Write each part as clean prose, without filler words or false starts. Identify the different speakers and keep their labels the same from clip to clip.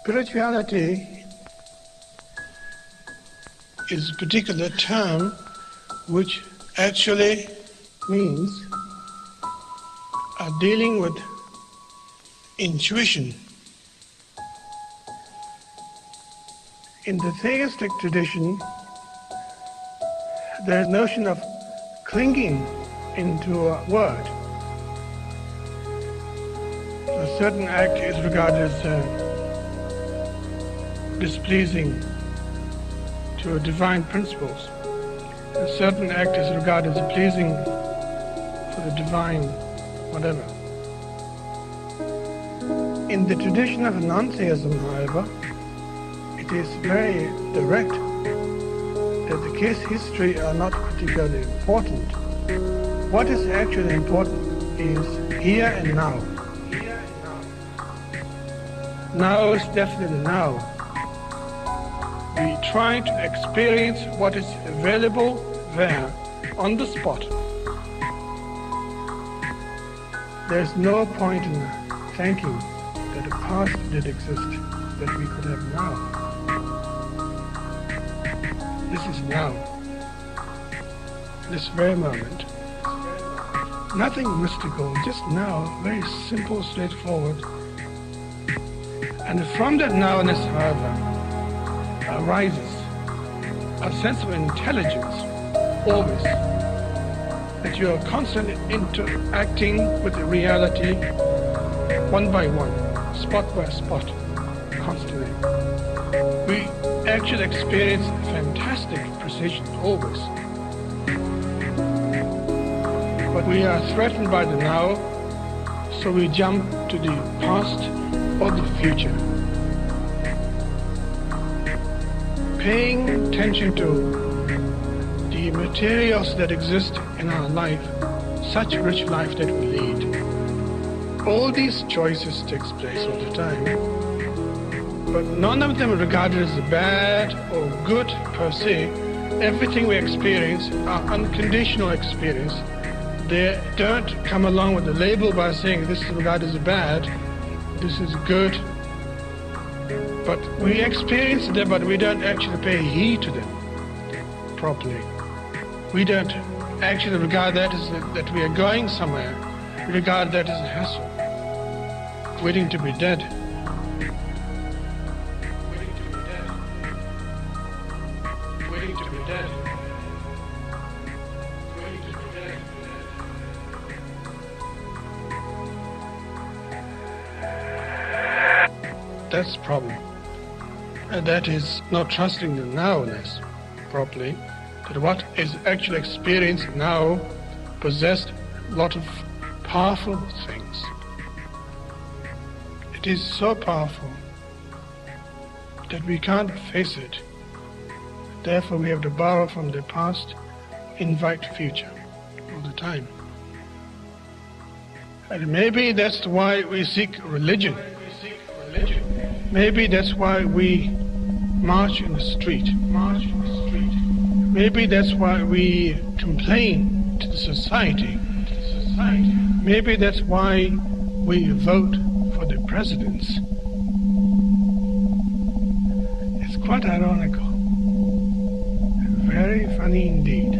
Speaker 1: Spirituality is a particular term which actually means dealing with intuition. In the theistic tradition, there is a notion of clinging into a word. A certain act is regarded as displeasing to divine principles. A certain act is regarded as pleasing for the divine whatever. In the tradition of non-theism, however, it is very direct that the case history are not particularly important. What is actually important is here and now. Now is definitely now. We try to experience what is available there on the spot. There's no point in thinking that the past did exist that we could have now. This is now. This very moment. Nothing mystical, just now, very simple, straightforward. And from that nowness, however, arises a sense of intelligence, always, that you are constantly interacting with the reality, one by one, spot by spot, constantly. We actually experience fantastic precision, always. But we are threatened by the now, so we jump to the past or the future. Paying attention to the materials that exist in our life, such rich life that we lead. All these choices takes place all the time, but none of them are regarded as bad or good per se. Everything we experience are unconditional experience. They don't come along with a label by saying this is regarded as bad, this is good. But we experience them, but we don't actually pay heed to them properly. We don't actually regard that as that we are going somewhere. We regard that as a hassle, waiting to be dead. Waiting to be dead. Waiting to be dead. Waiting to be dead. That's the problem. And that is not trusting the nowness properly, that what is actually experienced now possessed a lot of powerful things. It is so powerful that we can't face it. Therefore we have to borrow from the past, invite future all the time. And maybe that's why we seek religion. Maybe that's why we march in the street. Maybe that's why we complain to the society. Maybe that's why we vote for the presidents. It's quite ironical. Very funny indeed.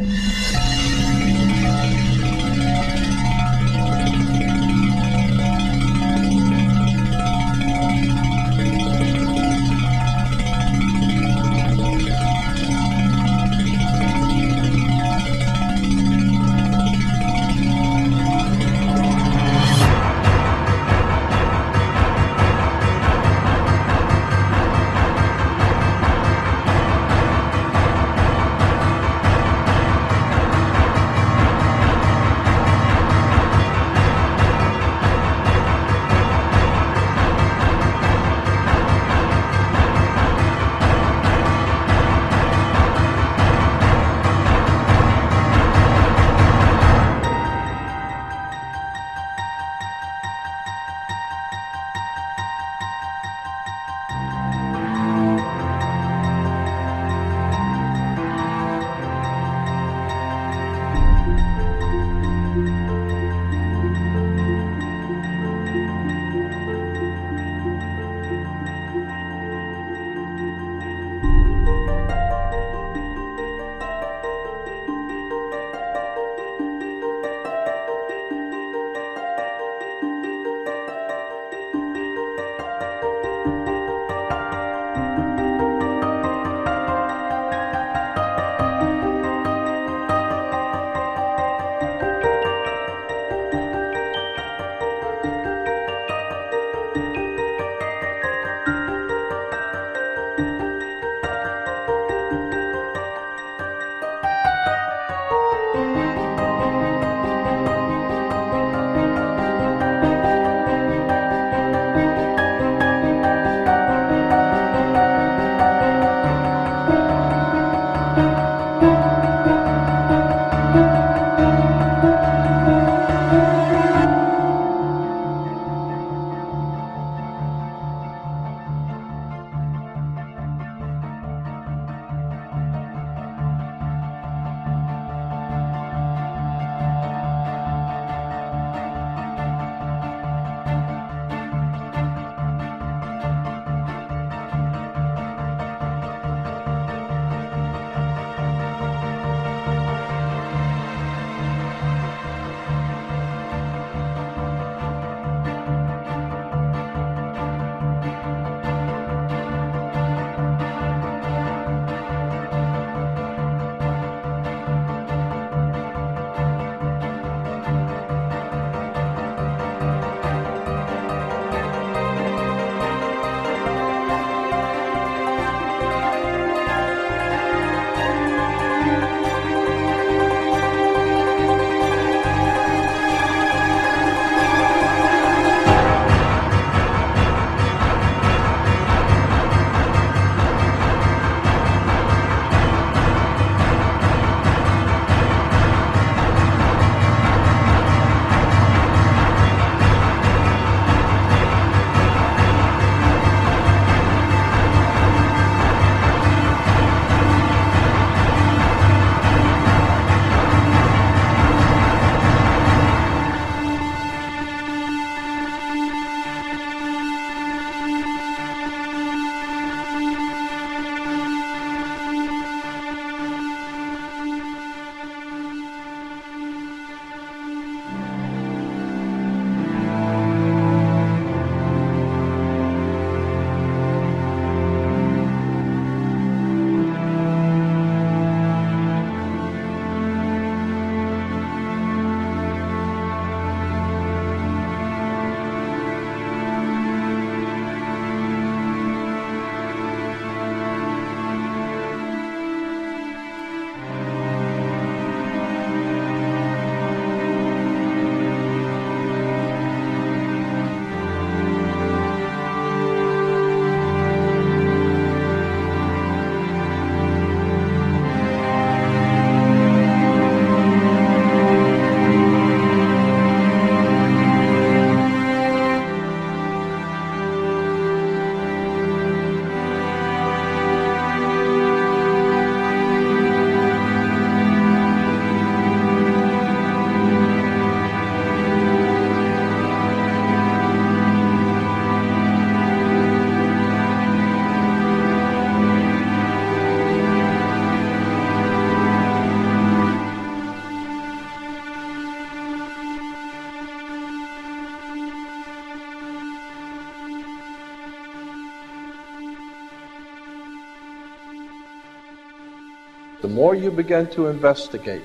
Speaker 2: the more you begin to investigate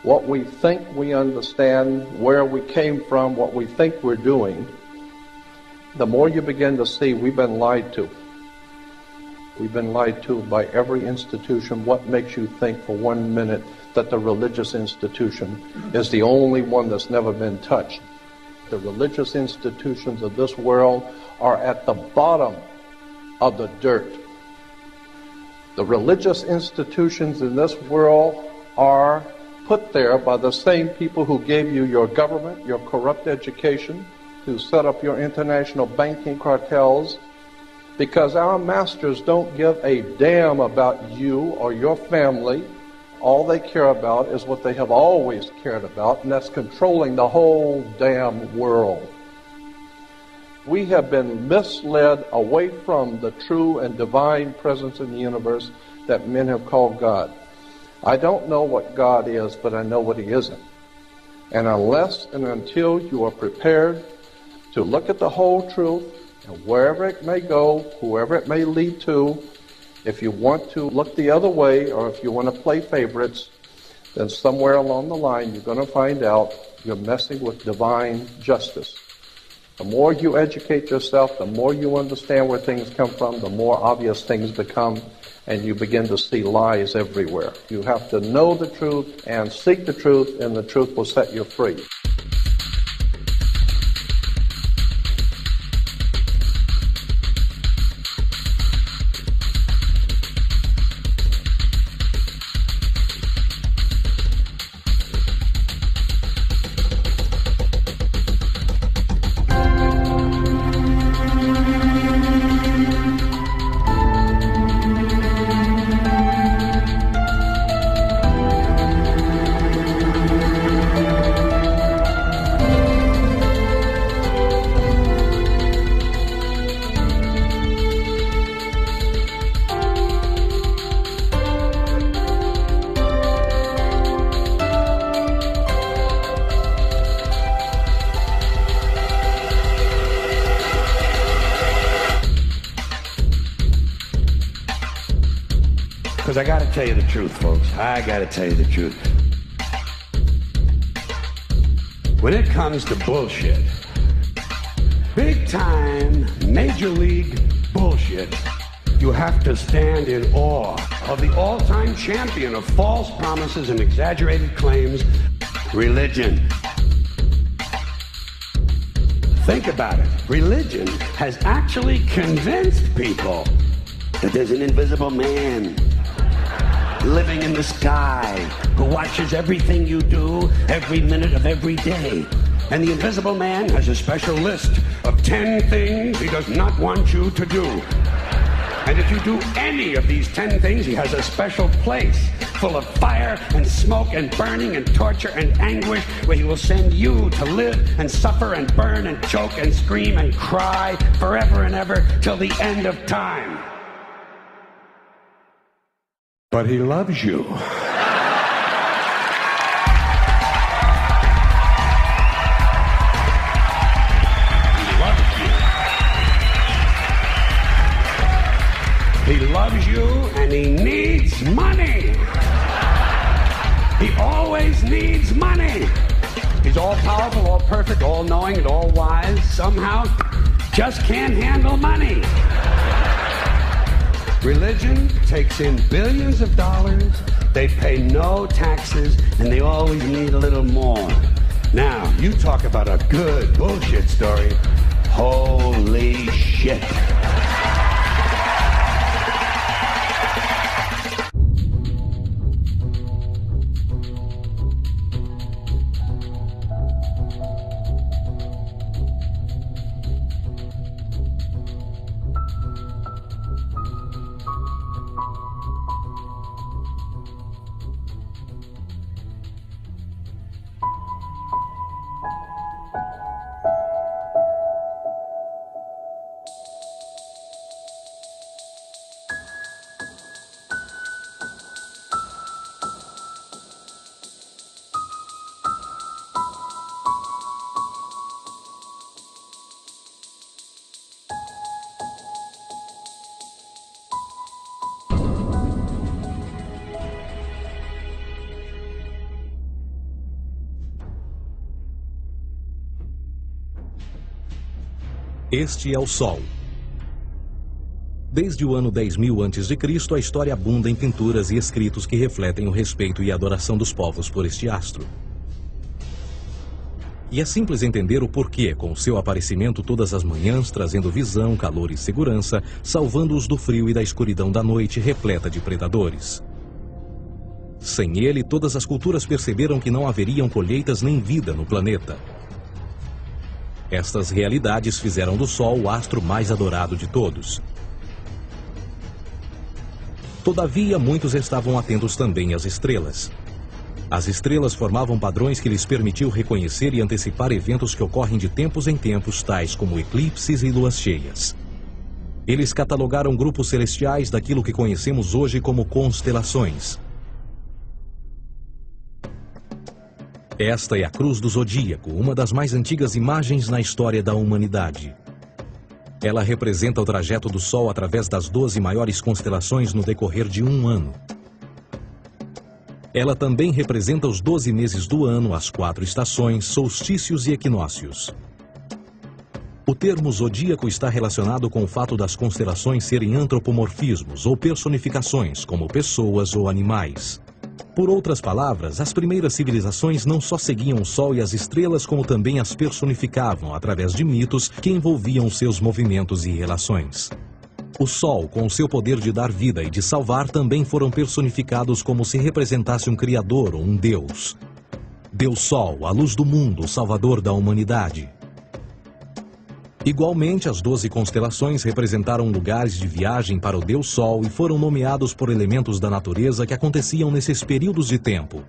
Speaker 2: what we think we understand, where we came from, what we think we're doing, the more you begin to see we've been lied to. We've been lied to by every institution. What makes you think for 1 minute that the religious institution is the only one that's never been touched? The religious institutions of this world are at the bottom of the dirt. The religious institutions in this world are put there by the same people who gave you your government, your corrupt education, who set up your international banking cartels, because our masters don't give a damn about you or your family. All they care about is what they have always cared about, and that's controlling the whole damn world. We have been misled away from the true and divine presence in the universe that men have called God. I don't know what God is, but I know what He isn't. And unless and until you are prepared to look at the whole truth, and wherever it may go, whoever it may lead to, if you want to look the other way, or if you want to play favorites, then somewhere along the line you're going to find out you're messing with divine justice. The more you educate yourself, the more you understand where things come from, the more obvious things become, and you begin to see lies everywhere. You have to know the truth and seek the truth, and the truth will set you free.
Speaker 3: Because I got to tell you the truth, folks. I got to tell you the truth. When it comes to bullshit, big time, major league bullshit, you have to stand in awe of the all-time champion of false promises and exaggerated claims, religion. Think about it. Religion has actually convinced people that there's an invisible man living in the sky who watches everything you do every minute of every day. And the invisible man has a special list of 10 things he does not want you to do. And if you do any of these 10 things, he has a special place full of fire and smoke and burning and torture and anguish where he will send you to live and suffer and burn and choke and scream and cry forever and ever till the end of time. But he loves you. He loves you and he needs money. He always needs money. He's all powerful, all perfect, all knowing, and all wise. Somehow just can't handle money. Religion takes in billions of dollars, they pay no taxes, and they always need a little more. Now, you talk about a good bullshit story. Holy shit.
Speaker 4: Este é o Sol. Desde o ano 10.000 a.C., a história abunda em pinturas e escritos que refletem o respeito e a adoração dos povos por este astro. E é simples entender o porquê, com seu aparecimento todas as manhãs, trazendo visão, calor e segurança, salvando-os do frio e da escuridão da noite repleta de predadores. Sem ele, todas as culturas perceberam que não haveriam colheitas nem vida no planeta. Estas realidades fizeram do Sol o astro mais adorado de todos. Todavia, muitos estavam atentos também às estrelas. As estrelas formavam padrões que lhes permitiam reconhecer e antecipar eventos que ocorrem de tempos em tempos, tais como eclipses e luas cheias. Eles catalogaram grupos celestiais daquilo que conhecemos hoje como constelações. Esta é a Cruz do Zodíaco, uma das mais antigas imagens na história da humanidade. Ela representa o trajeto do Sol através das 12 maiores constelações no decorrer de um ano. Ela também representa os 12 meses do ano, as 4 estações, solstícios e equinócios. O termo zodíaco está relacionado com o fato das constelações serem antropomorfismos ou personificações, como pessoas ou animais. Por outras palavras, as primeiras civilizações não só seguiam o Sol e as estrelas, como também as personificavam através de mitos que envolviam seus movimentos e relações. O Sol, com seu poder de dar vida e de salvar, também foram personificados como se representasse um criador ou um deus. Deus Sol, a luz do mundo, o salvador da humanidade. Igualmente, as 12 constelações representaram lugares de viagem para o Deus Sol e foram nomeados por elementos da natureza que aconteciam nesses períodos de tempo.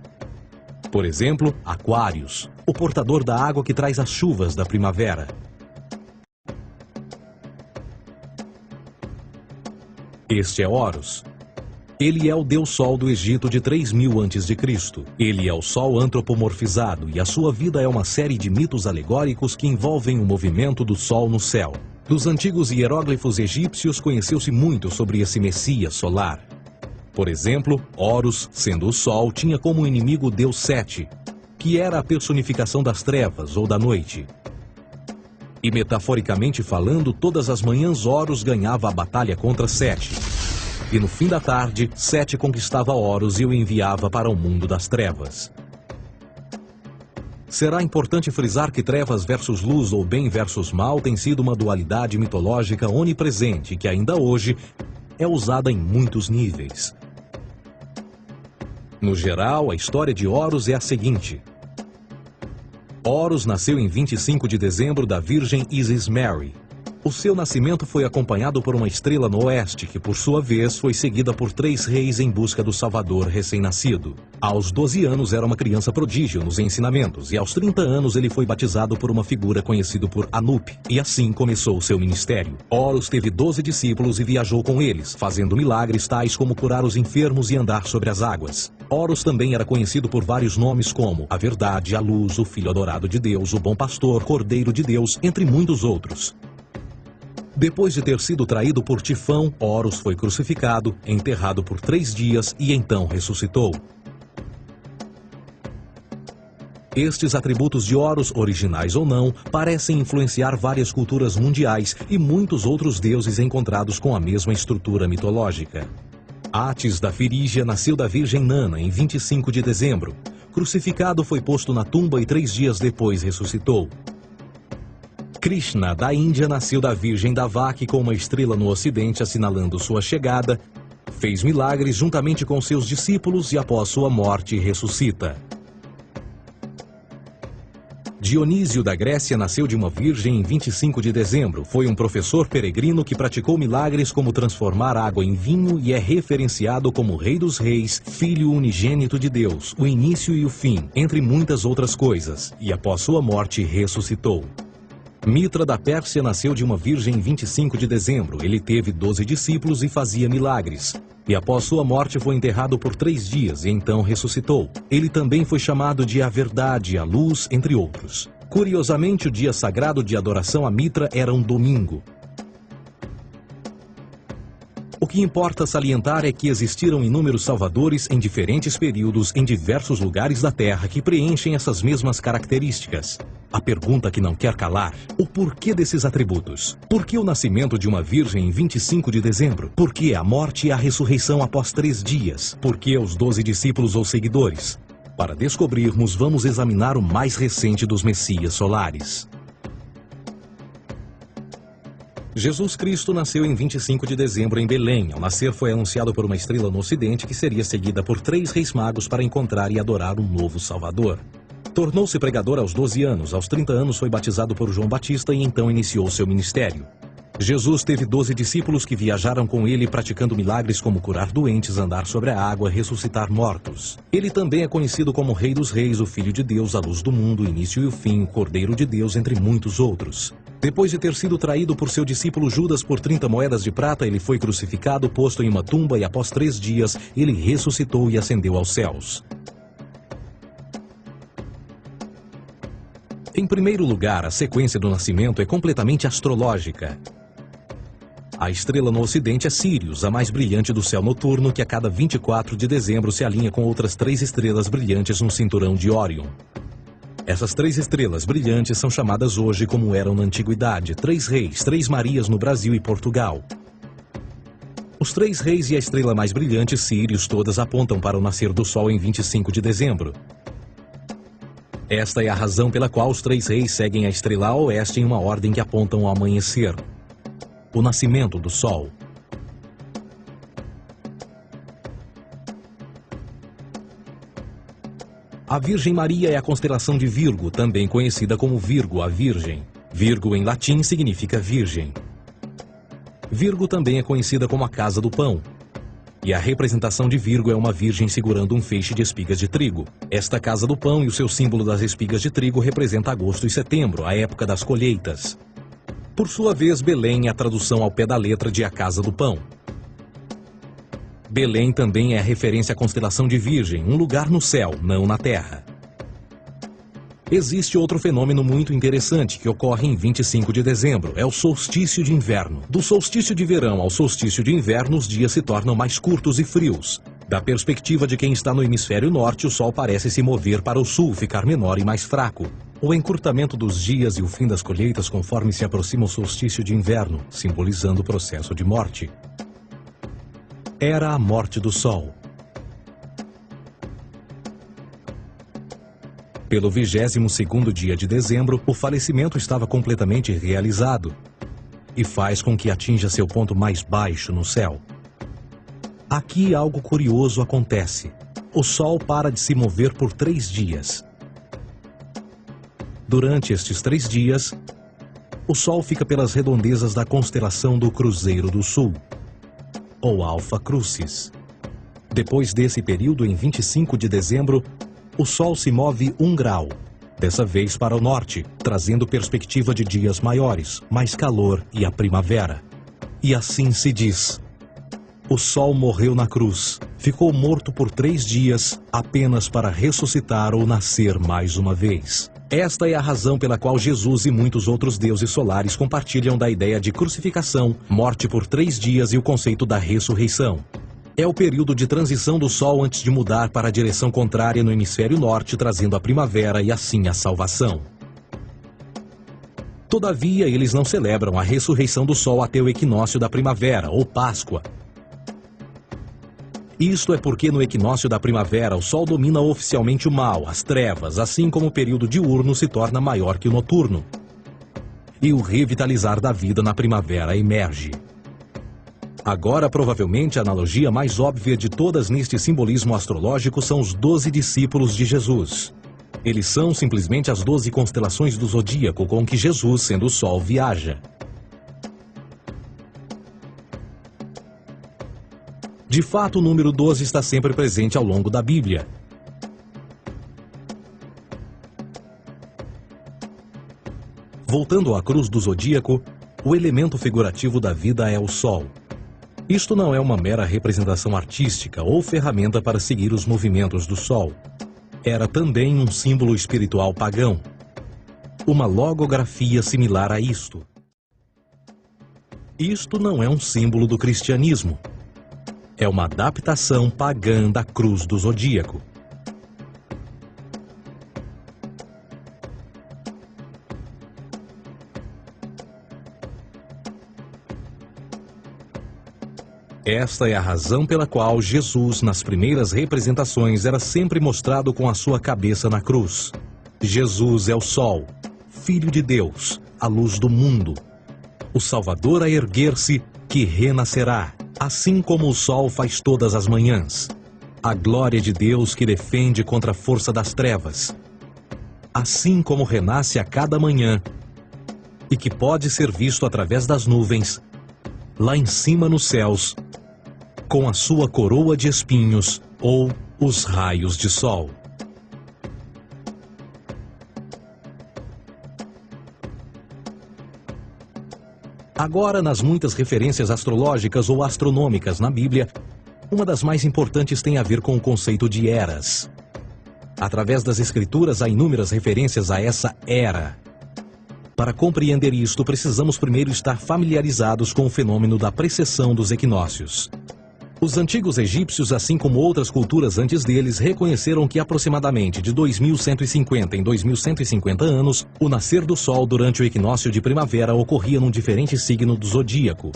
Speaker 4: Por exemplo, Aquários, o portador da água que traz as chuvas da primavera. Este é Horus. Ele é o Deus Sol do Egito de 3.000 a.C. Ele é o Sol antropomorfizado e a sua vida é uma série de mitos alegóricos que envolvem o movimento do Sol no céu. Dos antigos hieróglifos egípcios conheceu-se muito sobre esse Messias solar. Por exemplo, Horus, sendo o Sol, tinha como inimigo o Deus Sete, que era a personificação das trevas ou da noite. E metaforicamente falando, todas as manhãs Horus ganhava a batalha contra Sete. E no fim da tarde, Sete conquistava Horus e o enviava para o mundo das trevas. Será importante frisar que trevas versus luz ou bem versus mal tem sido uma dualidade mitológica onipresente que ainda hoje é usada em muitos níveis. No geral, a história de Horus é a seguinte. Horus nasceu em 25 de dezembro da Virgem Isis Mary. O seu nascimento foi acompanhado por uma estrela no oeste, que por sua vez foi seguida por 3 reis em busca do Salvador recém-nascido. Aos 12 anos era uma criança prodígio nos ensinamentos, e aos 30 anos ele foi batizado por uma figura conhecida por Anup, e assim começou seu ministério. Horus teve 12 discípulos e viajou com eles, fazendo milagres tais como curar os enfermos e andar sobre as águas. Horus também era conhecido por vários nomes como a Verdade, a Luz, o Filho Adorado de Deus, o Bom Pastor, Cordeiro de Deus, entre muitos outros. Depois de ter sido traído por Tifão, Horus foi crucificado, enterrado por 3 dias e então ressuscitou. Estes atributos de Horus, originais ou não, parecem influenciar várias culturas mundiais e muitos outros deuses encontrados com a mesma estrutura mitológica. Atis da Firígia nasceu da Virgem Nana em 25 de dezembro. Crucificado, foi posto na tumba e 3 dias depois ressuscitou. Krishna, da Índia, nasceu da Virgem Davaki com uma estrela no ocidente assinalando sua chegada, fez milagres juntamente com seus discípulos e após sua morte ressuscita. Dionísio da Grécia nasceu de uma virgem em 25 de dezembro. Foi um professor peregrino que praticou milagres como transformar água em vinho e é referenciado como Rei dos Reis, Filho unigênito de Deus, o início e o fim, entre muitas outras coisas, e após sua morte ressuscitou. Mitra da Pérsia nasceu de uma virgem em 25 de dezembro. Ele teve 12 discípulos e fazia milagres. E após sua morte foi enterrado por 3 dias e então ressuscitou. Ele também foi chamado de a Verdade, a Luz, entre outros. Curiosamente, o dia sagrado de adoração a Mitra era um domingo. O que importa salientar é que existiram inúmeros salvadores em diferentes períodos em diversos lugares da Terra que preenchem essas mesmas características. A pergunta que não quer calar: o porquê desses atributos? Por que o nascimento de uma virgem em 25 de dezembro? Por que a morte e a ressurreição após 3 dias? Por que os 12 discípulos ou seguidores? Para descobrirmos, vamos examinar o mais recente dos Messias solares. Jesus Cristo nasceu em 25 de dezembro em Belém. Ao nascer foi anunciado por uma estrela no ocidente que seria seguida por 3 reis magos para encontrar e adorar um novo Salvador. Tornou-se pregador aos 12 anos. Aos 30 anos foi batizado por João Batista e então iniciou seu ministério. Jesus teve 12 discípulos que viajaram com ele praticando milagres como curar doentes, andar sobre a água, ressuscitar mortos. Ele também é conhecido como Rei dos Reis, o Filho de Deus, a luz do mundo, o início e o fim, o Cordeiro de Deus, entre muitos outros. Depois de ter sido traído por seu discípulo Judas por 30 moedas de prata, ele foi crucificado, posto em uma tumba e após 3 dias ele ressuscitou e ascendeu aos céus. Em primeiro lugar, a sequência do nascimento é completamente astrológica. A estrela no ocidente é Sírius, a mais brilhante do céu noturno, que a cada 24 de dezembro se alinha com outras 3 estrelas brilhantes no cinturão de Órion. Essas 3 estrelas brilhantes são chamadas hoje, como eram na antiguidade, 3 reis, 3 Marias no Brasil e Portugal. Os 3 reis e a estrela mais brilhante, Sírius, todas apontam para o nascer do Sol em 25 de dezembro. Esta é a razão pela qual os 3 reis seguem a estrela a oeste em uma ordem que apontam ao amanhecer. O nascimento do Sol. A Virgem Maria é a constelação de Virgo, também conhecida como Virgo, a Virgem. Virgo em latim significa virgem. Virgo também é conhecida como a casa do pão. E a representação de Virgo é uma virgem segurando um feixe de espigas de trigo. Esta casa do pão e o seu símbolo das espigas de trigo representa agosto e setembro, a época das colheitas. Por sua vez, Belém é a tradução ao pé da letra de a casa do pão. Belém também é a referência à constelação de Virgem, um lugar no céu, não na terra. Existe outro fenômeno muito interessante que ocorre em 25 de dezembro, é o solstício de inverno. Do solstício de verão ao solstício de inverno, os dias se tornam mais curtos e frios. Da perspectiva de quem está no hemisfério norte, o Sol parece se mover para o sul, ficar menor e mais fraco. O encurtamento dos dias e o fim das colheitas conforme se aproxima o solstício de inverno, simbolizando o processo de morte. Era a morte do Sol. Pelo 22º dia de dezembro, o falecimento estava completamente realizado e faz com que atinja seu ponto mais baixo no céu. Aqui algo curioso acontece. O Sol para de se mover por 3 dias. Durante estes 3 dias, o Sol fica pelas redondezas da constelação do Cruzeiro do Sul, ou Alfa Crucis. Depois desse período, em 25 de dezembro, o Sol se move 1 grau, dessa vez para o norte, trazendo perspectiva de dias maiores, mais calor e a primavera. E assim se diz: o Sol morreu na cruz, ficou morto por 3 dias, apenas para ressuscitar ou nascer mais uma vez. Esta é a razão pela qual Jesus e muitos outros deuses solares compartilham da ideia de crucificação, morte por 3 dias e o conceito da ressurreição. É o período de transição do Sol antes de mudar para a direção contrária no hemisfério norte, trazendo a primavera e assim a salvação. Todavia, eles não celebram a ressurreição do Sol até o equinócio da primavera, ou Páscoa. Isto é porque no equinócio da primavera o Sol domina oficialmente o mal, as trevas, assim como o período diurno se torna maior que o noturno. E o revitalizar da vida na primavera emerge. Agora, provavelmente, a analogia mais óbvia de todas neste simbolismo astrológico são os 12 discípulos de Jesus. Eles são simplesmente as 12 constelações do zodíaco com que Jesus, sendo o Sol, viaja. De fato, o número 12 está sempre presente ao longo da Bíblia. Voltando à cruz do zodíaco, o elemento figurativo da vida é o Sol. Isto não é uma mera representação artística ou ferramenta para seguir os movimentos do Sol. Era também um símbolo espiritual pagão. Uma logografia similar a isto. Isto não é um símbolo do cristianismo. É uma adaptação pagã da cruz do zodíaco. Esta é a razão pela qual Jesus, nas primeiras representações, era sempre mostrado com a sua cabeça na cruz. Jesus é o Sol, Filho de Deus, a luz do mundo. O Salvador a erguer-se, que renascerá, assim como o sol faz todas as manhãs. A glória de Deus que defende contra a força das trevas. Assim como renasce a cada manhã, e que pode ser visto através das nuvens, lá em cima nos céus, com a sua coroa de espinhos ou os raios de sol. Agora, nas muitas referências astrológicas ou astronômicas na Bíblia, uma das mais importantes tem a ver com o conceito de eras. Através das Escrituras há inúmeras referências a essa era. Para compreender isto, precisamos primeiro estar familiarizados com o fenômeno da precessão dos equinócios. Os antigos egípcios, assim como outras culturas antes deles, reconheceram que aproximadamente de 2150 em 2150 anos, o nascer do Sol durante o equinócio de primavera ocorria num diferente signo do zodíaco.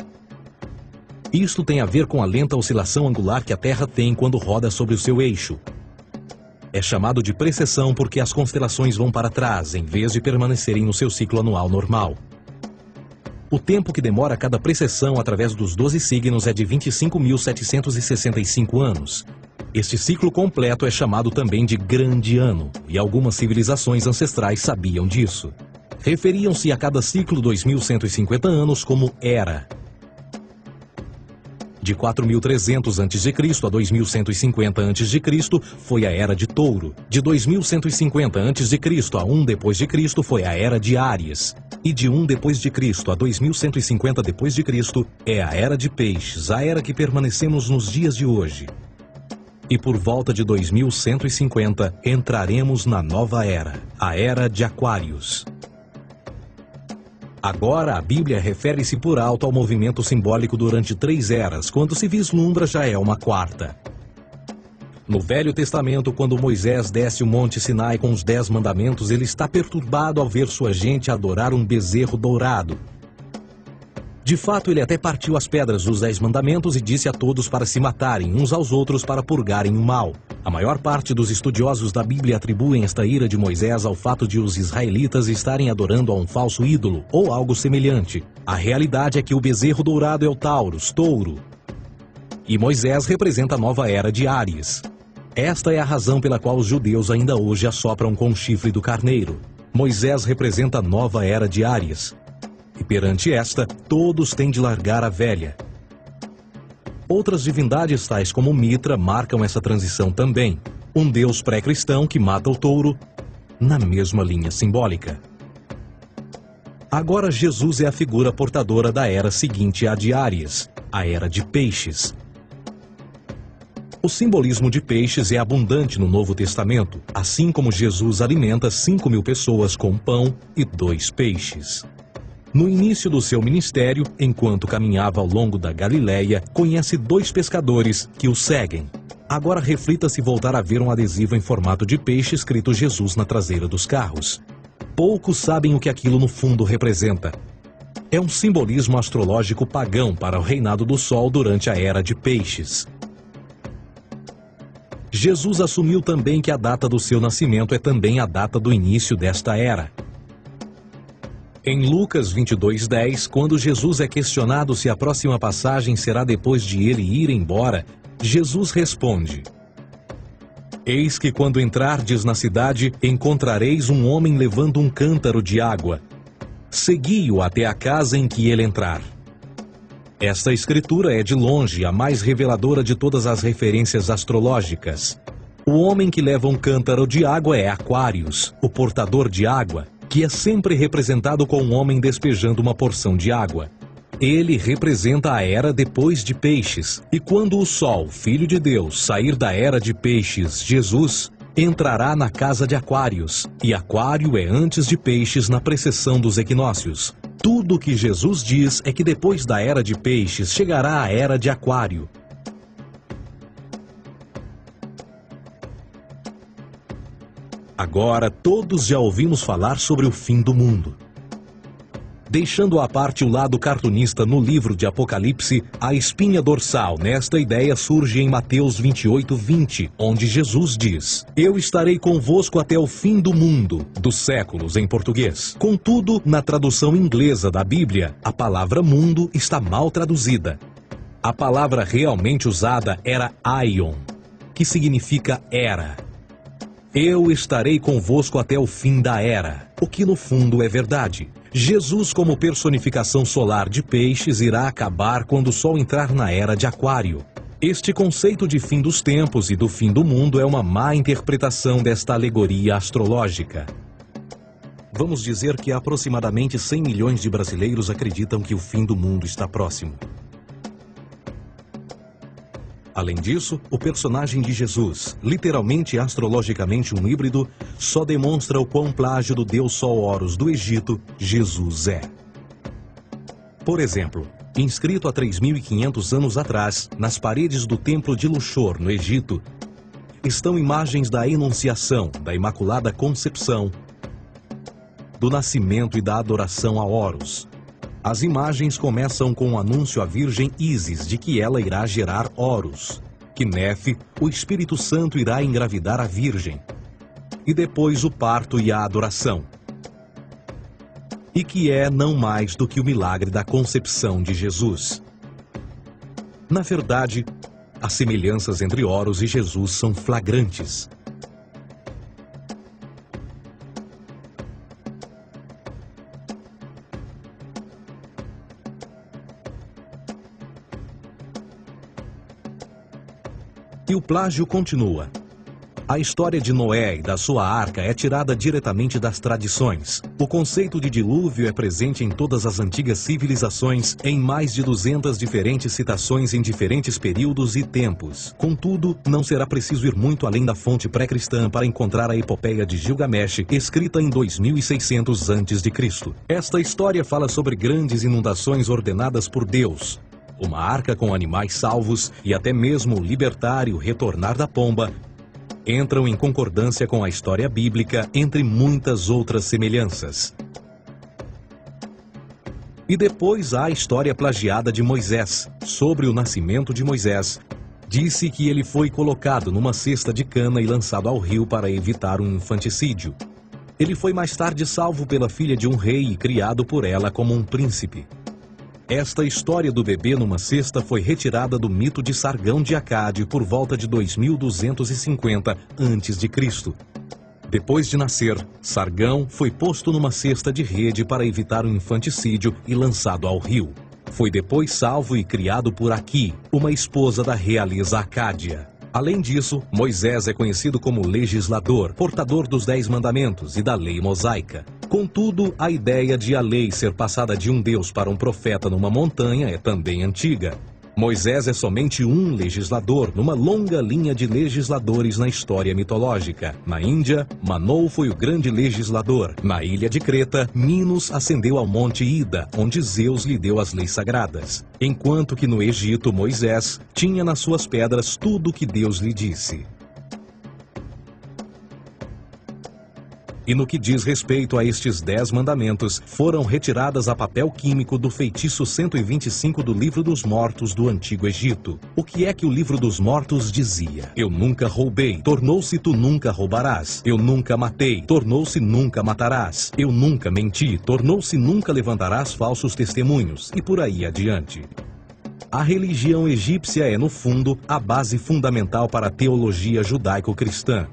Speaker 4: Isto tem a ver com a lenta oscilação angular que a Terra tem quando roda sobre o seu eixo. É chamado de precessão porque as constelações vão para trás, em vez de permanecerem no seu ciclo anual normal. O tempo que demora cada precessão através dos 12 signos é de 25.765 anos. Este ciclo completo é chamado também de Grande Ano, e algumas civilizações ancestrais sabiam disso. Referiam-se a cada ciclo 2.150 anos como Era. De 4.300 a.C. a 2.150 a.C. foi a Era de Touro. De 2.150 a.C. a 1 d.C. foi a Era de Áries. E de 1 d.C. a 2.150 d.C. é a Era de Peixes, a era que permanecemos nos dias de hoje. E por volta de 2150 entraremos na nova era, a Era de Aquários. Agora, a Bíblia refere-se por alto ao movimento simbólico durante 3 eras, quando se vislumbra já é uma quarta. No Velho Testamento, quando Moisés desce o Monte Sinai com os 10 mandamentos, ele está perturbado ao ver sua gente adorar um bezerro dourado. De fato, ele até partiu as pedras dos 10 mandamentos e disse a todos para se matarem uns aos outros para purgarem o mal. A maior parte dos estudiosos da Bíblia atribuem esta ira de Moisés ao fato de os israelitas estarem adorando a um falso ídolo ou algo semelhante. A realidade é que o bezerro dourado é o Taurus, touro. E Moisés representa a nova era de Áries. Esta é a razão pela qual os judeus ainda hoje assopram com o chifre do carneiro. Moisés representa a nova era de Áries. E perante esta, todos têm de largar a velha. Outras divindades, tais como Mitra, marcam essa transição também. Um deus pré-cristão que mata o touro, na mesma linha simbólica. Agora Jesus é a figura portadora da era seguinte à de Áries, a era de Peixes. O simbolismo de peixes é abundante no Novo Testamento, assim como Jesus alimenta 5.000 pessoas com pão e 2 peixes. No início do seu ministério, enquanto caminhava ao longo da Galileia, conhece 2 pescadores que o seguem. Agora reflita se voltar a ver um adesivo em formato de peixe escrito Jesus na traseira dos carros. Poucos sabem o que aquilo no fundo representa. É um simbolismo astrológico pagão para o reinado do Sol durante a Era de Peixes. Jesus assumiu também que a data do seu nascimento é também a data do início desta era. Em Lucas 22:10, quando Jesus é questionado se a próxima passagem será depois de ele ir embora, Jesus responde: Eis que quando entrardes na cidade, encontrareis um homem levando um cântaro de água. Segui-o até a casa em que ele entrar. Esta escritura é de longe a mais reveladora de todas as referências astrológicas. O homem que leva um cântaro de água é Aquários, o portador de água, que é sempre representado com um homem despejando uma porção de água. Ele representa a era depois de Peixes, e quando o Sol, Filho de Deus, sair da era de Peixes, Jesus, entrará na casa de Aquários, e Aquário é antes de Peixes na precessão dos equinócios. Tudo o que Jesus diz é que depois da era de Peixes chegará a era de Aquário. Agora todos já ouvimos falar sobre o fim do mundo. Deixando à parte o lado cartunista no livro de Apocalipse, a espinha dorsal nesta ideia surge em Mateus 28:20, onde Jesus diz: Eu estarei convosco até o fim do mundo, dos séculos em português. Contudo, na tradução inglesa da Bíblia, a palavra mundo está mal traduzida. A palavra realmente usada era aion, que significa era. Eu estarei convosco até o fim da era, o que no fundo é verdade. Jesus, como personificação solar de peixes, irá acabar quando o Sol entrar na era de Aquário. Este conceito de fim dos tempos e do fim do mundo é uma má interpretação desta alegoria astrológica. Vamos dizer que aproximadamente 100 milhões de brasileiros acreditam que o fim do mundo está próximo. Além disso, o personagem de Jesus, literalmente e astrologicamente um híbrido, só demonstra o quão plágio do deus Sol Horus do Egito, Jesus é. Por exemplo, inscrito há 3.500 anos atrás, nas paredes do templo de Luxor, no Egito, estão imagens da Enunciação, da Imaculada Concepção, do nascimento e da adoração a Horus. As imagens começam com o anúncio à Virgem Ísis de que ela irá gerar Horus, que Nefe, o Espírito Santo, irá engravidar a Virgem, e depois o parto e a adoração, e que é não mais do que o milagre da concepção de Jesus. Na verdade, as semelhanças entre Horus e Jesus são flagrantes. E o plágio continua. A história de Noé e da sua arca é tirada diretamente das tradições. O conceito de dilúvio é presente em todas as antigas civilizações, em mais de 200 diferentes citações em diferentes períodos e tempos. Contudo, não será preciso ir muito além da fonte pré-cristã para encontrar a epopeia de Gilgamesh, escrita em 2600 a.C. Esta história fala sobre grandes inundações ordenadas por Deus, uma arca com animais salvos e até mesmo o libertar e o retornar da pomba entram em concordância com a história bíblica, entre muitas outras semelhanças. E depois há a história plagiada de Moisés. Sobre o nascimento de Moisés, disse que ele foi colocado numa cesta de cana e lançado ao rio para evitar um infanticídio. Ele foi mais tarde salvo pela filha de um rei e criado por ela como um príncipe. Esta história do bebê numa cesta foi retirada do mito de Sargão de Acade por volta de 2250 a.C. Depois de nascer, Sargão foi posto numa cesta de rede para evitar um infanticídio e lançado ao rio. Foi depois salvo e criado por Aqui, uma esposa da realeza Acádia. Além disso, Moisés é conhecido como legislador, portador dos 10 mandamentos e da lei mosaica. Contudo, a ideia de a lei ser passada de um deus para um profeta numa montanha é também antiga. Moisés é somente um legislador numa longa linha de legisladores na história mitológica. Na Índia, Manou foi o grande legislador. Na ilha de Creta, Minos ascendeu ao monte Ida, onde Zeus lhe deu as leis sagradas. Enquanto que no Egito, Moisés tinha nas suas pedras tudo o que Deus lhe disse. E no que diz respeito a estes 10 mandamentos, foram retiradas a papel químico do feitiço 125 do Livro dos Mortos do Antigo Egito. O que é que o Livro dos Mortos dizia? Eu nunca roubei, tornou-se tu nunca roubarás. Eu nunca matei, tornou-se nunca matarás. Eu nunca menti, tornou-se nunca levantarás falsos testemunhos. E por aí adiante. A religião egípcia é, no fundo, a base fundamental para a teologia judaico-cristã.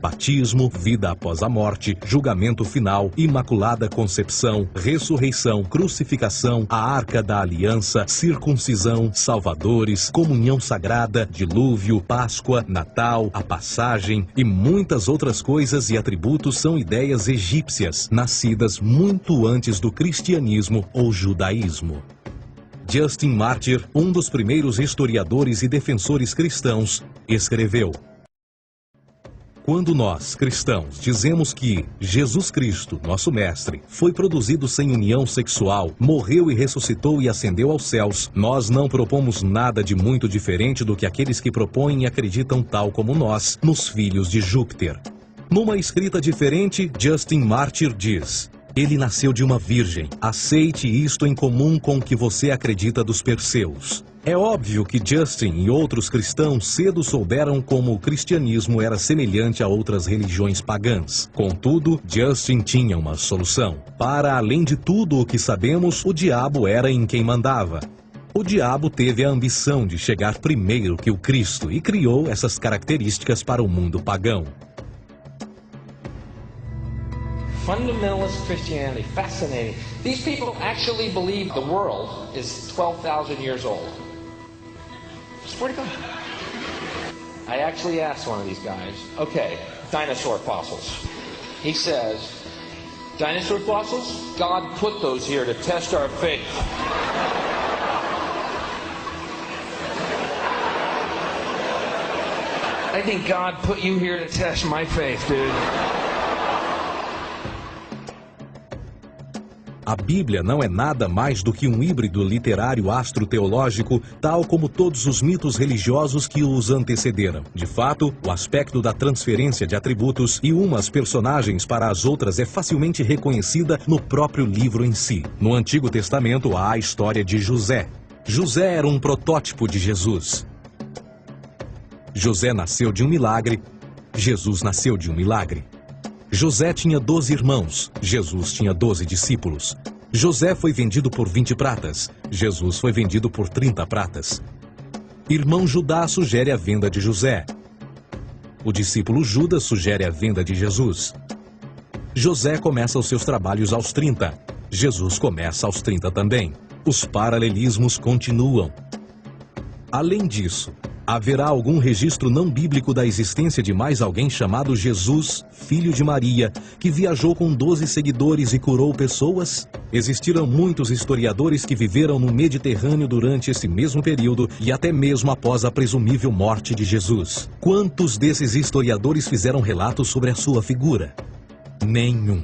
Speaker 4: Batismo, vida após a morte, julgamento final, imaculada concepção, ressurreição, crucificação, a arca da aliança, circuncisão, salvadores, comunhão sagrada, dilúvio, Páscoa, Natal, a passagem e muitas outras coisas e atributos são ideias egípcias, nascidas muito antes do cristianismo ou judaísmo. Justin Martyr, um dos primeiros historiadores e defensores cristãos, escreveu: quando nós, cristãos, dizemos que Jesus Cristo, nosso Mestre, foi produzido sem união sexual, morreu e ressuscitou e ascendeu aos céus, nós não propomos nada de muito diferente do que aqueles que propõem e acreditam tal como nós, nos filhos de Júpiter. Numa escrita diferente, Justin Martyr diz: ele nasceu de uma virgem. Aceite isto em comum com o que você acredita dos perseus. É óbvio que Justin e outros cristãos cedo souberam como o cristianismo era semelhante a outras religiões pagãs. Contudo, Justin tinha uma solução. Para além de tudo o que sabemos, o diabo era em quem mandava. O diabo teve a ambição de chegar primeiro que o Cristo e criou essas características para o mundo pagão.
Speaker 5: Fundamentalist Christianity, fascinating. These people actually believe the world is 12,000 years old. Swear to God. I actually asked one of these guys, okay, dinosaur fossils. He says, dinosaur fossils? God put those here to test our faith. I think God put you here to test my faith, dude.
Speaker 4: A Bíblia não é nada mais do que um híbrido literário astroteológico, tal como todos os mitos religiosos que os antecederam. De fato, o aspecto da transferência de atributos e umas personagens para as outras é facilmente reconhecida no próprio livro em si. No Antigo Testamento há a história de José. José era um protótipo de Jesus. José nasceu de um milagre, Jesus nasceu de um milagre. José tinha 12 irmãos, Jesus tinha 12 discípulos. José foi vendido por 20 pratas, Jesus foi vendido por 30 pratas. Irmão Judá sugere a venda de José. O discípulo Judas sugere a venda de Jesus. José começa os seus trabalhos aos 30, Jesus começa aos 30 também. Os paralelismos continuam. Além disso, haverá algum registro não bíblico da existência de mais alguém chamado Jesus, filho de Maria, que viajou com 12 seguidores e curou pessoas? Existiram muitos historiadores que viveram no Mediterrâneo durante esse mesmo período e até mesmo após a presumível morte de Jesus. Quantos desses historiadores fizeram relatos sobre a sua figura? Nenhum.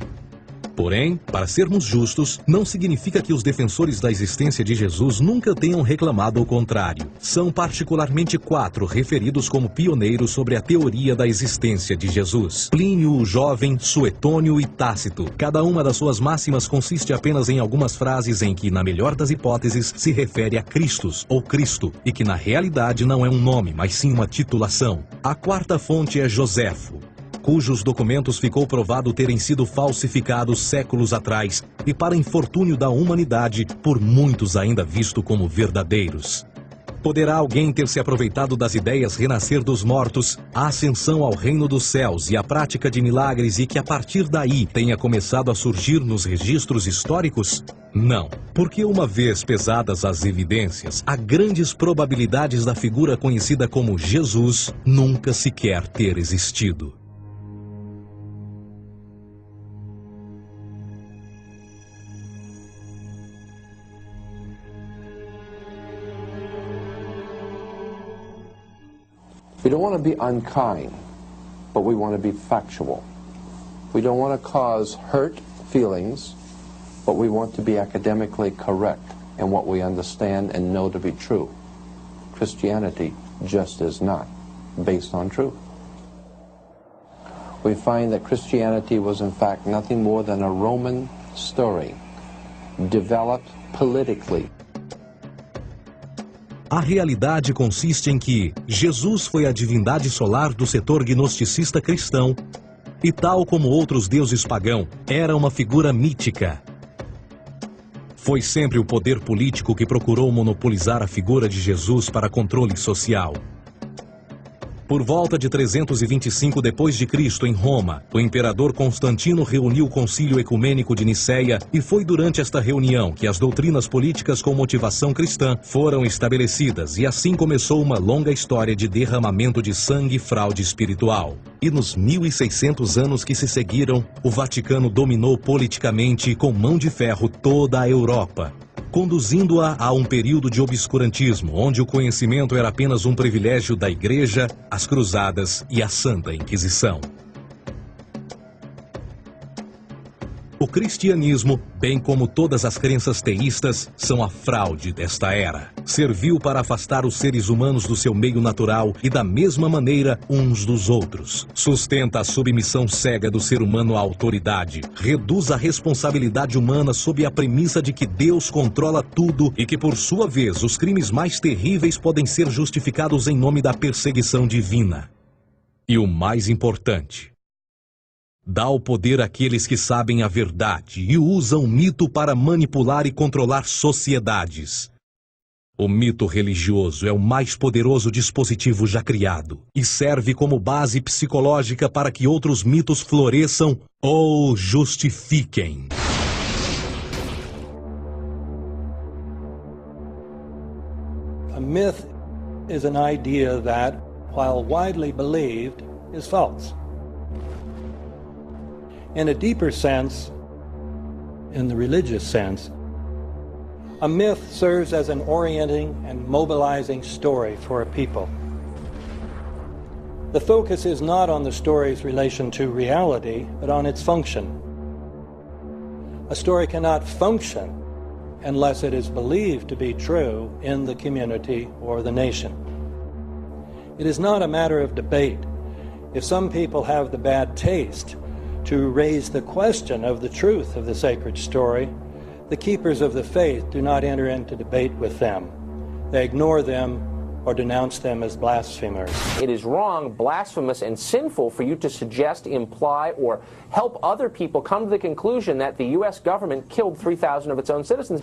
Speaker 4: Porém, para sermos justos, não significa que os defensores da existência de Jesus nunca tenham reclamado o contrário. São particularmente 4 referidos como pioneiros sobre a teoria da existência de Jesus: Plínio o Jovem, Suetônio e Tácito. Cada uma das suas máximas consiste apenas em algumas frases em que, na melhor das hipóteses, se refere a Christus ou Cristo, e que na realidade não é um nome, mas sim uma titulação. A 4ª fonte é Joséfo, cujos documentos ficou provado terem sido falsificados séculos atrás e, para infortúnio da humanidade, por muitos ainda visto como verdadeiros. Poderá alguém ter se aproveitado das ideias renascer dos mortos, a ascensão ao reino dos céus e a prática de milagres e que a partir daí tenha começado a surgir nos registros históricos? Não, porque uma vez pesadas as evidências, há grandes probabilidades da figura conhecida como Jesus nunca sequer ter existido.
Speaker 2: We don't want to be unkind, but we want to be factual. We don't want to cause hurt feelings, but we want to be academically correct in what we understand and know to be true. Christianity just is not based on truth. We find that Christianity was in fact nothing more than a Roman story, developed politically.
Speaker 4: A realidade consiste em que Jesus foi a divindade solar do setor gnosticista cristão e, tal como outros deuses pagãos, era uma figura mítica. Foi sempre o poder político que procurou monopolizar a figura de Jesus para controle social. Por volta de 325 d.C., em Roma, o imperador Constantino reuniu o Concílio Ecumênico de Niceia e foi durante esta reunião que as doutrinas políticas com motivação cristã foram estabelecidas e assim começou uma longa história de derramamento de sangue e fraude espiritual. E nos 1600 anos que se seguiram, o Vaticano dominou politicamente com mão de ferro toda a Europa, conduzindo-a a um período de obscurantismo, onde o conhecimento era apenas um privilégio da Igreja, as Cruzadas e a Santa Inquisição. O cristianismo, bem como todas as crenças teístas, são a fraude desta era. Serviu para afastar os seres humanos do seu meio natural e da mesma maneira uns dos outros. Sustenta a submissão cega do ser humano à autoridade. Reduz a responsabilidade humana sob a premissa de que Deus controla tudo e que, por sua vez, os crimes mais terríveis podem ser justificados em nome da perseguição divina. E o mais importante, dá o poder àqueles que sabem a verdade e usam o mito para manipular e controlar sociedades. O mito religioso é o mais poderoso dispositivo já criado e serve como base psicológica para que outros mitos floresçam ou justifiquem.
Speaker 6: A myth is an idea that, while widely believed, is false. In a deeper sense, in the religious sense, a myth serves as an orienting and mobilizing story for a people. The focus is not on the story's relation to reality, but on its function. A story cannot function unless it is believed to be true in the community or the nation. It is not a matter of debate. If some people have the bad taste to raise the question of the truth of the sacred story, the keepers of the faith do not enter into debate with them. They ignore them or denounce them as blasphemers.
Speaker 7: It is wrong, blasphemous, and sinful for you to suggest, imply, or help other people come to the conclusion that the U.S. government killed 3,000 of its own citizens.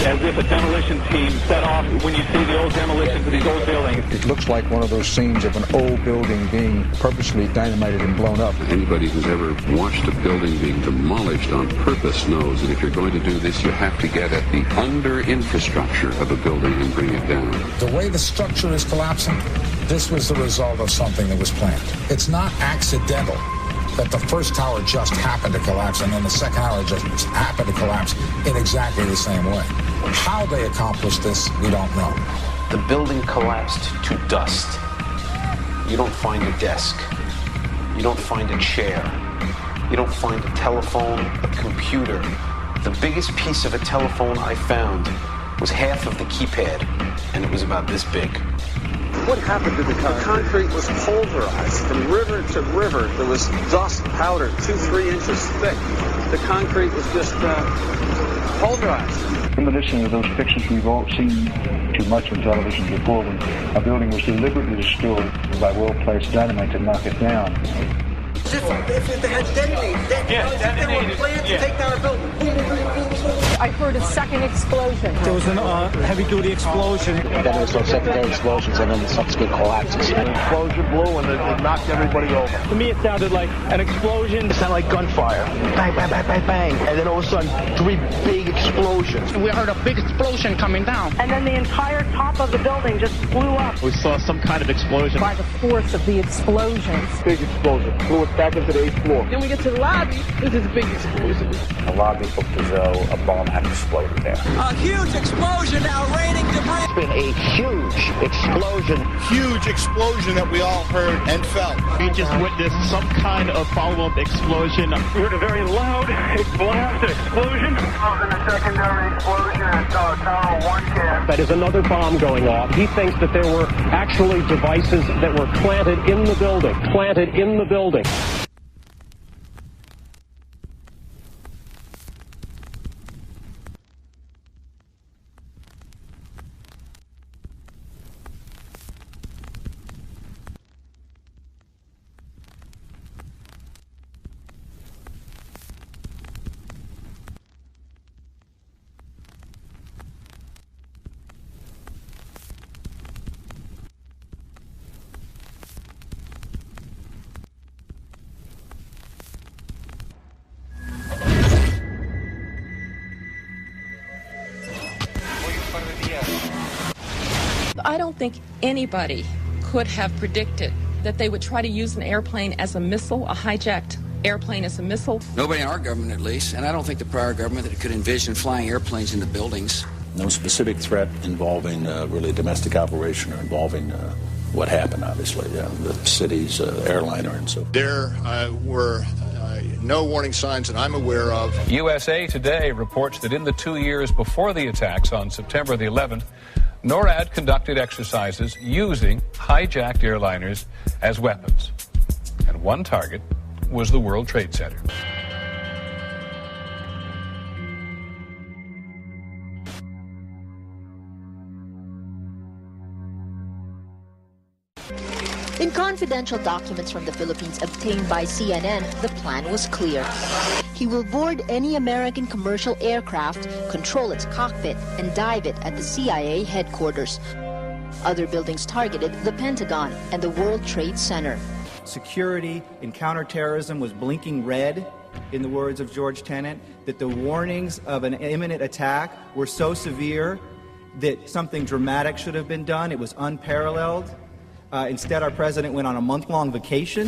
Speaker 8: As if a demolition team set off when you see the old demolitions of these old buildings.
Speaker 9: It looks like one of those scenes of an old building being purposely dynamited and blown up.
Speaker 10: Anybody who's ever watched a building being demolished on purpose knows that if you're going to do this, you have to get at the under-infrastructure of a building and bring it down.
Speaker 9: The way the structure is collapsing, this was the result of something that was planned. It's not accidental that the first tower just happened to collapse and then the second tower just happened to collapse in exactly the same way. How they accomplished this, we don't know.
Speaker 11: The building collapsed to dust. You don't find a desk. You don't find a chair. You don't find a telephone, a computer. The biggest piece of a telephone I found was half of the keypad, and it was about this big.
Speaker 12: What happened to the concrete? The concrete was pulverized from river to river. There was dust powder 2-3 inches thick. The concrete was just pulverized.
Speaker 13: In addition to those pictures we've all seen too much on television before, when a building was deliberately destroyed by well-placed dynamite to knock it down.
Speaker 12: If they had detonated, they were planned to take down a building.
Speaker 14: I heard a second explosion.
Speaker 15: There was a heavy-duty explosion.
Speaker 16: Then there was those secondary explosions and then the subsequent collapses.
Speaker 17: An explosion blew and it knocked everybody over.
Speaker 15: To me, it sounded like an explosion.
Speaker 17: It sounded like gunfire. Bang, bang, bang, bang, bang. And then all of a sudden, 3 big explosions.
Speaker 18: We heard a big explosion coming down.
Speaker 14: And then the entire top of the building just blew up.
Speaker 15: We saw some kind of explosion.
Speaker 14: By the force of the explosions.
Speaker 17: Big explosion. Blew it back into the 8th floor.
Speaker 18: Then we get to the lobby. This is a big explosion.
Speaker 19: The lobby looked as though a bomb had exploded there.
Speaker 20: A huge explosion now raining debris.
Speaker 19: It's been a huge explosion.
Speaker 17: Huge explosion that we all heard and felt.
Speaker 15: We just witnessed some kind of follow-up explosion.
Speaker 8: We heard a very loud blast explosion.
Speaker 12: And a secondary explosion at Tower 1 camp.
Speaker 21: That is another bomb going off. He thinks that there were actually devices that were planted in the building. Planted in the building.
Speaker 1: I don't think anybody could have predicted that they would try to use an airplane as a missile, a hijacked airplane as a missile.
Speaker 22: Nobody in our government, at least, and I don't think the prior government that could envision flying airplanes into buildings.
Speaker 23: No specific threat involving really domestic operation or involving what happened, obviously, the city's airliner and so forth.
Speaker 24: There were no warning signs that I'm aware of.
Speaker 25: USA Today reports that in the 2 years before the attacks on September the 11th, NORAD conducted exercises using hijacked airliners as weapons. And one target was the World Trade Center.
Speaker 26: In confidential documents from the Philippines obtained by CNN, the plan was clear. He will board any American commercial aircraft, control its cockpit, and dive it at the CIA headquarters. Other buildings targeted the Pentagon and the World Trade Center.
Speaker 27: Security in counterterrorism was blinking red, in the words of George Tenet, that the warnings of an imminent attack were so severe that something dramatic should have been done. It was unparalleled. Instead, our president went on a month-long vacation.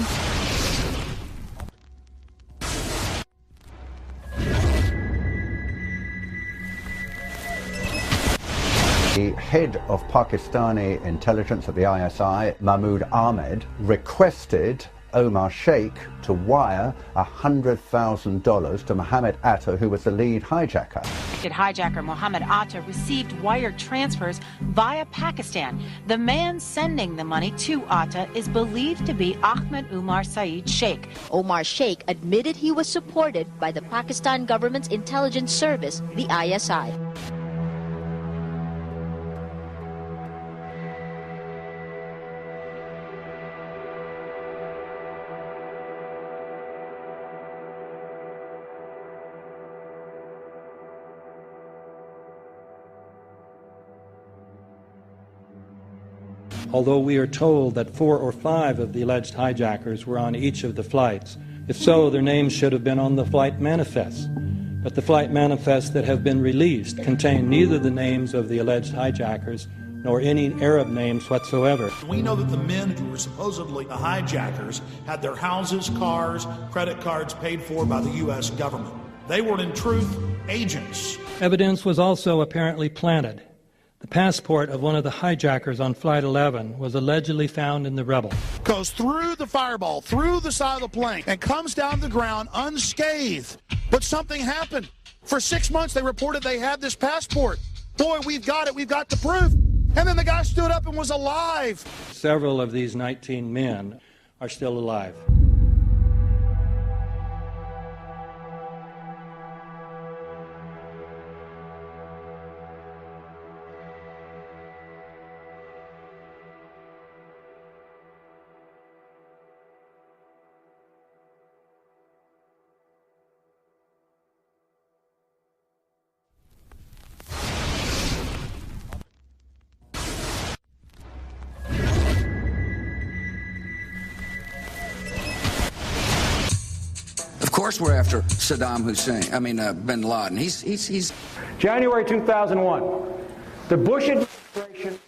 Speaker 28: The head of Pakistani intelligence at the ISI, Mahmoud Ahmed, requested Omar Sheikh to wire $100,000 to Mohammed Atta, who was the lead hijacker.
Speaker 29: Hijacker Mohammed Atta received wire transfers via Pakistan. The man sending the money to Atta is believed to be Ahmed Umar Saeed Sheikh.
Speaker 26: Omar Sheikh admitted he was supported by the Pakistan government's intelligence service, the ISI.
Speaker 6: Although we are told that 4 or 5 of the alleged hijackers were on each of the flights. If so, their names should have been on the flight manifests. But the flight manifests that have been released contain neither the names of the alleged hijackers nor any Arab names whatsoever.
Speaker 30: We know that the men who were supposedly the hijackers had their houses, cars, credit cards paid for by the U.S. government. They were, in truth, agents.
Speaker 6: Evidence was also apparently planted. The passport of one of the hijackers on Flight 11 was allegedly found in the rubble.
Speaker 30: Goes through the fireball, through the side of the plane, and comes down the ground unscathed. But something happened. For 6 months, they reported they had this passport. Boy, we've got it. We've got the proof. And then the guy stood up and was alive.
Speaker 6: Several of these 19 men are still alive.
Speaker 22: Of course we're after Saddam Hussein, bin Laden. He's
Speaker 21: January 2001, the Bush administration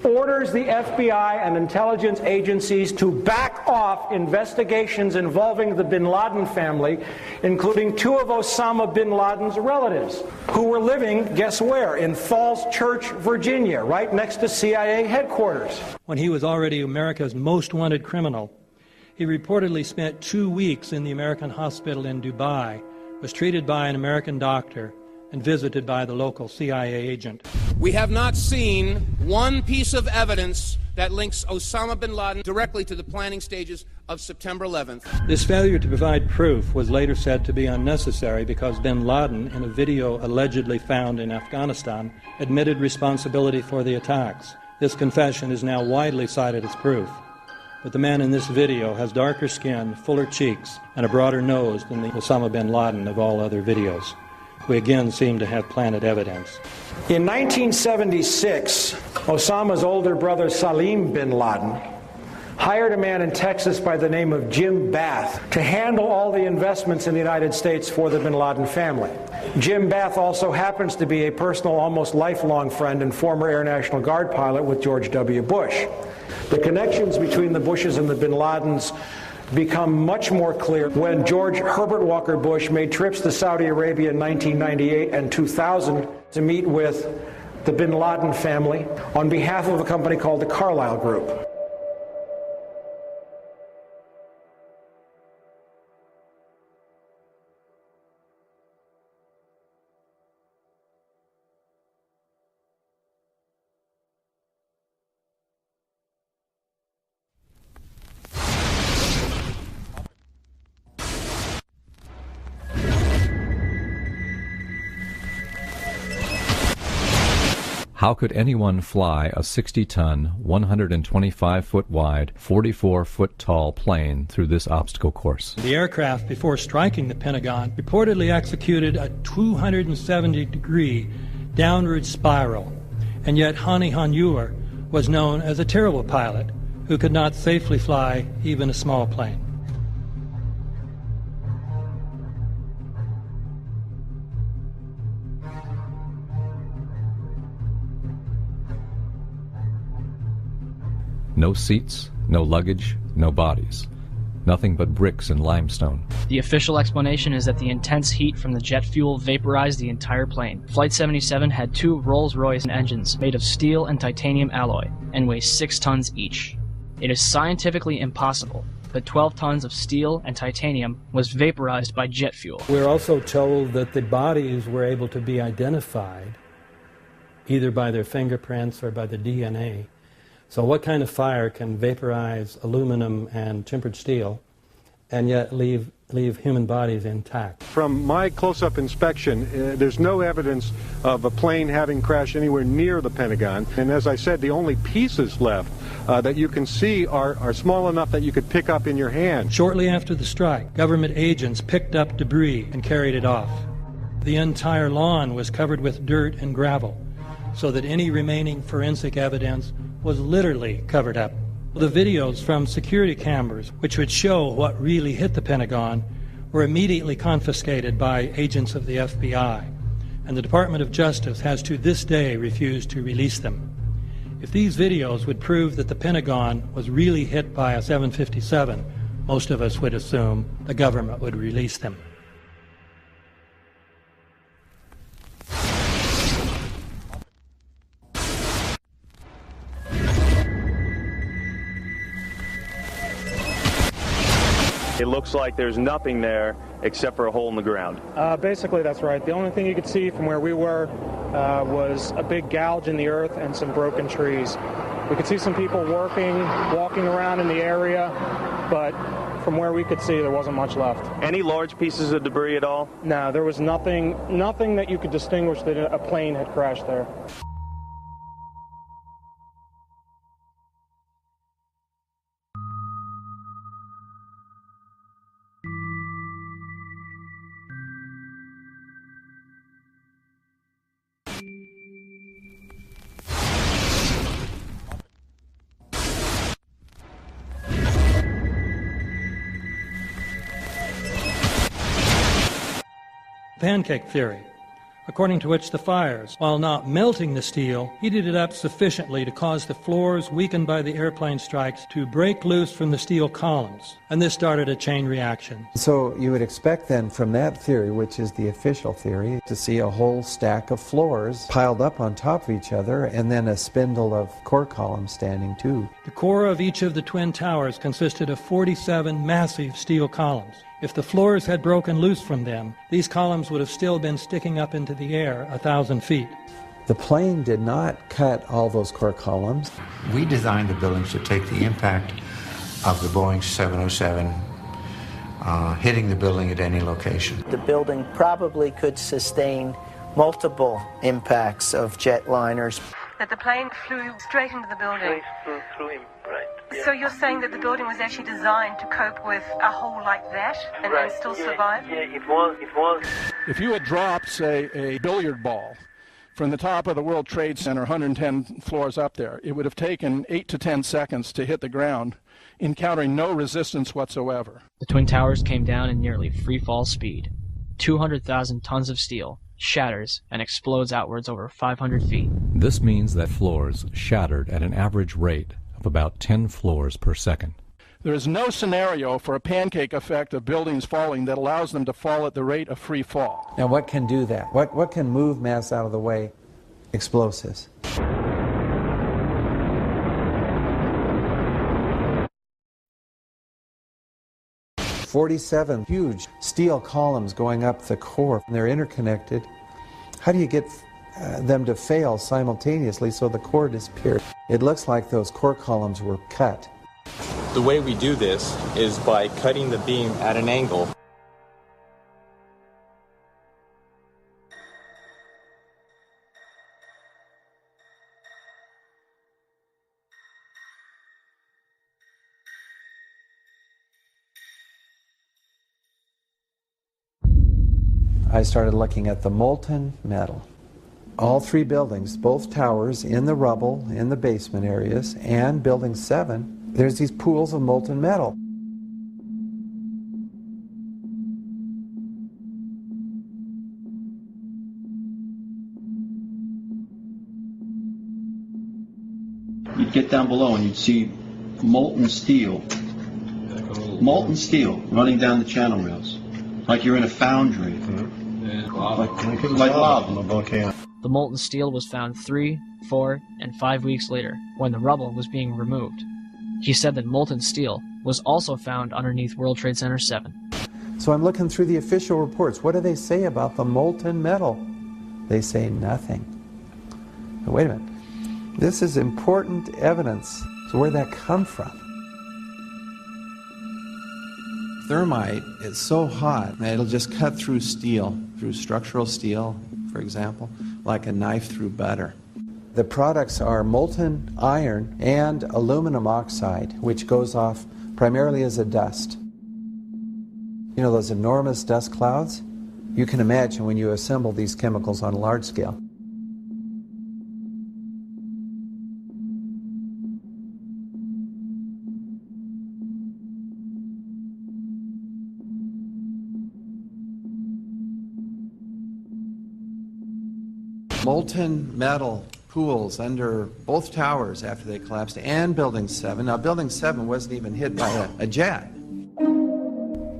Speaker 21: orders the FBI and intelligence agencies to back off investigations involving the bin Laden family, including 2 of Osama bin Laden's relatives, who were living, guess where, in Falls Church, Virginia, right next to CIA headquarters.
Speaker 6: When he was already America's most wanted criminal, he reportedly spent 2 weeks in the American hospital in Dubai, was treated by an American doctor, and visited by the local CIA agent.
Speaker 31: We have not seen one piece of evidence that links Osama bin Laden directly to the planning stages of September 11th.
Speaker 6: This failure to provide proof was later said to be unnecessary because bin Laden, in a video allegedly found in Afghanistan, admitted responsibility for the attacks. This confession is now widely cited as proof. But the man in this video has darker skin, fuller cheeks, and a broader nose than the Osama bin Laden of all other videos. We again seem to have planted evidence.
Speaker 21: In 1976, Osama's older brother Salim bin Laden hired a man in Texas by the name of Jim Bath to handle all the investments in the United States for the bin Laden family. Jim Bath also happens to be a personal, almost lifelong friend and former Air National Guard pilot with George W. Bush. The connections between the Bushes and the bin Ladens become much more clear when George Herbert Walker Bush made trips to Saudi Arabia in 1998 and 2000 to meet with the bin Laden family on behalf of a company called the Carlyle Group.
Speaker 2: How could anyone fly a 60-ton, 125-foot wide, 44-foot tall plane through this obstacle course?
Speaker 6: The aircraft, before striking the Pentagon, reportedly executed a 270-degree downward spiral, and yet Hani Hanjour was known as a terrible pilot who could not safely fly even a small plane.
Speaker 2: No seats, no luggage, no bodies. Nothing but bricks and limestone.
Speaker 3: The official explanation is that the intense heat from the jet fuel vaporized the entire plane. Flight 77 had 2 Rolls-Royce engines made of steel and titanium alloy and weigh 6 tons each. It is scientifically impossible, but 12 tons of steel and titanium was vaporized by jet fuel.
Speaker 6: We're also told that the bodies were able to be identified either by their fingerprints or by the DNA. So what kind of fire can vaporize aluminum and tempered steel and yet leave human bodies intact?
Speaker 4: From my close-up inspection, there's no evidence of a plane having crashed anywhere near the Pentagon. And as I said, the only pieces left that you can see are small enough that you could pick up in your hand.
Speaker 6: Shortly after the strike, government agents picked up debris and carried it off. The entire lawn was covered with dirt and gravel, so that any remaining forensic evidence was literally covered up. The videos from security cameras, which would show what really hit the Pentagon, were immediately confiscated by agents of the FBI, and the Department of Justice has to this day refused to release them. If these videos would prove that the Pentagon was really hit by a 757, most of us would assume the government would release them.
Speaker 5: It looks like there's nothing there except for a hole in the ground.
Speaker 21: Basically, that's right. The only thing you could see from where we were was a big gouge in the earth and some broken trees. We could see some people walking around in the area, but from where we could see, there wasn't much left.
Speaker 5: Any large pieces of debris at all?
Speaker 21: No, there was nothing that you could distinguish that a plane had crashed there.
Speaker 6: Pancake theory, according to which the fires, while not melting the steel, heated it up sufficiently to cause the floors weakened by the airplane strikes to break loose from the steel columns, and this started a chain reaction.
Speaker 7: So you would expect then from that theory, which is the official theory, to see a whole stack of floors piled up on top of each other and then a spindle of core columns standing too.
Speaker 6: The core of each of the twin towers consisted of 47 massive steel columns. If the floors had broken loose from them, these columns would have still been sticking up into the air 1,000 feet.
Speaker 7: The plane did not cut all those core columns.
Speaker 9: We designed the buildings to take the impact of the Boeing 707 hitting the building at any location.
Speaker 10: The building probably could sustain multiple impacts of jetliners.
Speaker 11: That the plane flew straight into the building.
Speaker 9: Through him, right.
Speaker 11: Yeah. So you're saying that the building was actually designed to cope with a hole like that and
Speaker 9: right.
Speaker 11: still survive?
Speaker 9: Yeah, it was.
Speaker 30: If you had dropped, say, a billiard ball from the top of the World Trade Center, 110 floors up there, it would have taken 8 to 10 seconds to hit the ground encountering no resistance whatsoever.
Speaker 3: The Twin Towers came down in nearly free-fall speed. 200,000 tons of steel shatters and explodes outwards over 500 feet.
Speaker 2: This means that floors shattered at an average rate of about 10 floors per second.
Speaker 30: There is no scenario for a pancake effect of buildings falling that allows them to fall at the rate of free fall.
Speaker 7: Now what can do that? What can move mass out of the way? Explosives. "47 huge steel columns going up the core, and they're interconnected. How do you get them to fail simultaneously so the core disappears? It looks like those core columns were cut.
Speaker 1: The way we do this is by cutting the beam at an angle.
Speaker 7: I started looking at the molten metal. All three buildings, both towers in the rubble, in the basement areas, and Building 7, there's these pools of molten metal.
Speaker 8: You'd get down below and you'd see molten steel running down the channel rails, like you're in a foundry. Like lava.
Speaker 3: The molten steel was found 3, 4, and 5 weeks later, when the rubble was being removed. He said that molten steel was also found underneath World Trade Center 7.
Speaker 7: So I'm looking through the official reports. What do they say about the molten metal? They say nothing. Now, wait a minute. This is important evidence. So where'd that come from? Thermite is so hot that it'll just cut through steel, through structural steel, for example, like a knife through butter. The products are molten iron and aluminum oxide, which goes off primarily as a dust. You know those enormous dust clouds? You can imagine when you assemble these chemicals on a large scale. Molten metal pools under both towers after they collapsed, and Building 7. Now, Building 7 wasn't even hit by a jet.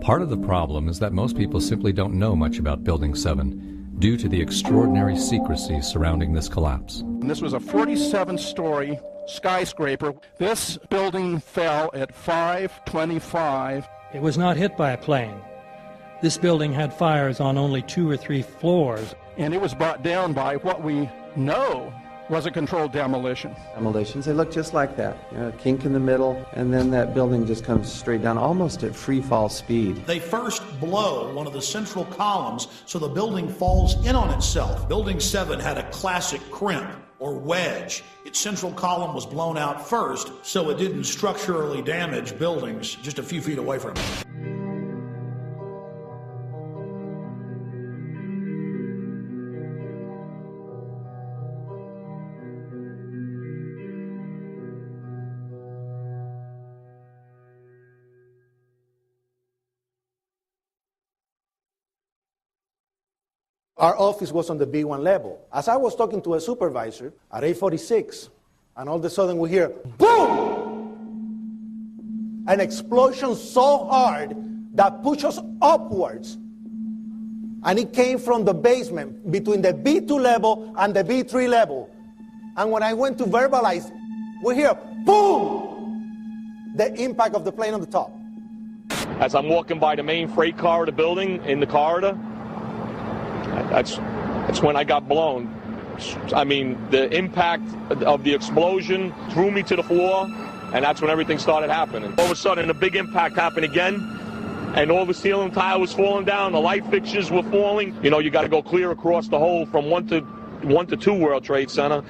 Speaker 2: Part of the problem is that most people simply don't know much about Building 7 due to the extraordinary secrecy surrounding this collapse.
Speaker 30: And this was a 47-story skyscraper. This building fell at 5:25.
Speaker 21: It was not hit by a plane. This building had fires on only 2 or 3 floors.
Speaker 30: And it was brought down by what we know was a controlled demolition.
Speaker 7: Demolitions, they look just like that. You know, a kink in the middle, and then that building just comes straight down, almost at free fall speed.
Speaker 12: They first blow one of the central columns so the building falls in on itself. Building 7 had a classic crimp or wedge. Its central column was blown out first, so it didn't structurally damage buildings just a few feet away from it.
Speaker 13: Our office was on the B1 level. As I was talking to a supervisor at 8:46, and all of a sudden we hear, boom! An explosion so hard that pushed us upwards. And it came from the basement between the B2 level and the B3 level. And when I went to verbalize, we hear, boom! The impact of the plane on the top.
Speaker 5: As I'm walking by the main freight corridor building in the corridor, that's when I got blown. I mean, the impact of the explosion threw me to the floor, and that's when everything started happening. All of a sudden, a big impact happened again, and all the ceiling tile was falling down, the light fixtures were falling. You know, you got to go clear across the whole from 1 to 2 World Trade Center,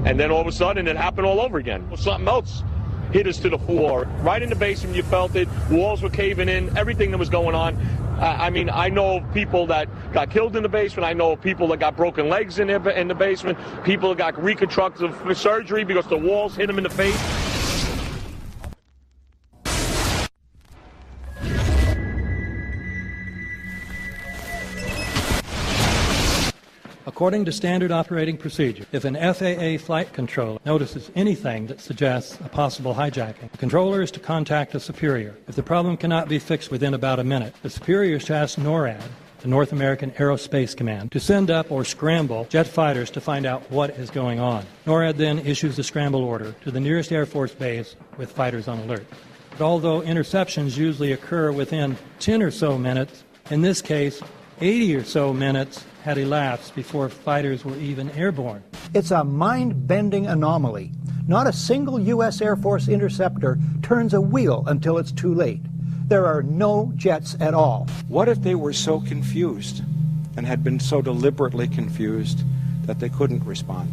Speaker 5: and then all of a sudden, it happened all over again. Something else hit us to the floor. Right in the basement, you felt it. Walls were caving in, everything that was going on. I mean, I know of people that got killed in the basement. I know of people that got broken legs in the basement. People that got reconstructive surgery because the walls hit them in the face.
Speaker 6: According to standard operating procedure, if an FAA flight controller notices anything that suggests a possible hijacking, the controller is to contact a superior. If the problem cannot be fixed within about a minute, the superior is to ask NORAD, the North American Aerospace Command, to send up or scramble jet fighters to find out what is going on. NORAD then issues the scramble order to the nearest Air Force base with fighters on alert. But although interceptions usually occur within 10 or so minutes, in this case, 80 or so minutes had elapsed before fighters were even airborne.
Speaker 14: It's a mind-bending anomaly. Not a single U.S. Air Force interceptor turns a wheel until it's too late. There are no jets at all.
Speaker 15: What if they were so confused and had been so deliberately confused that they couldn't respond?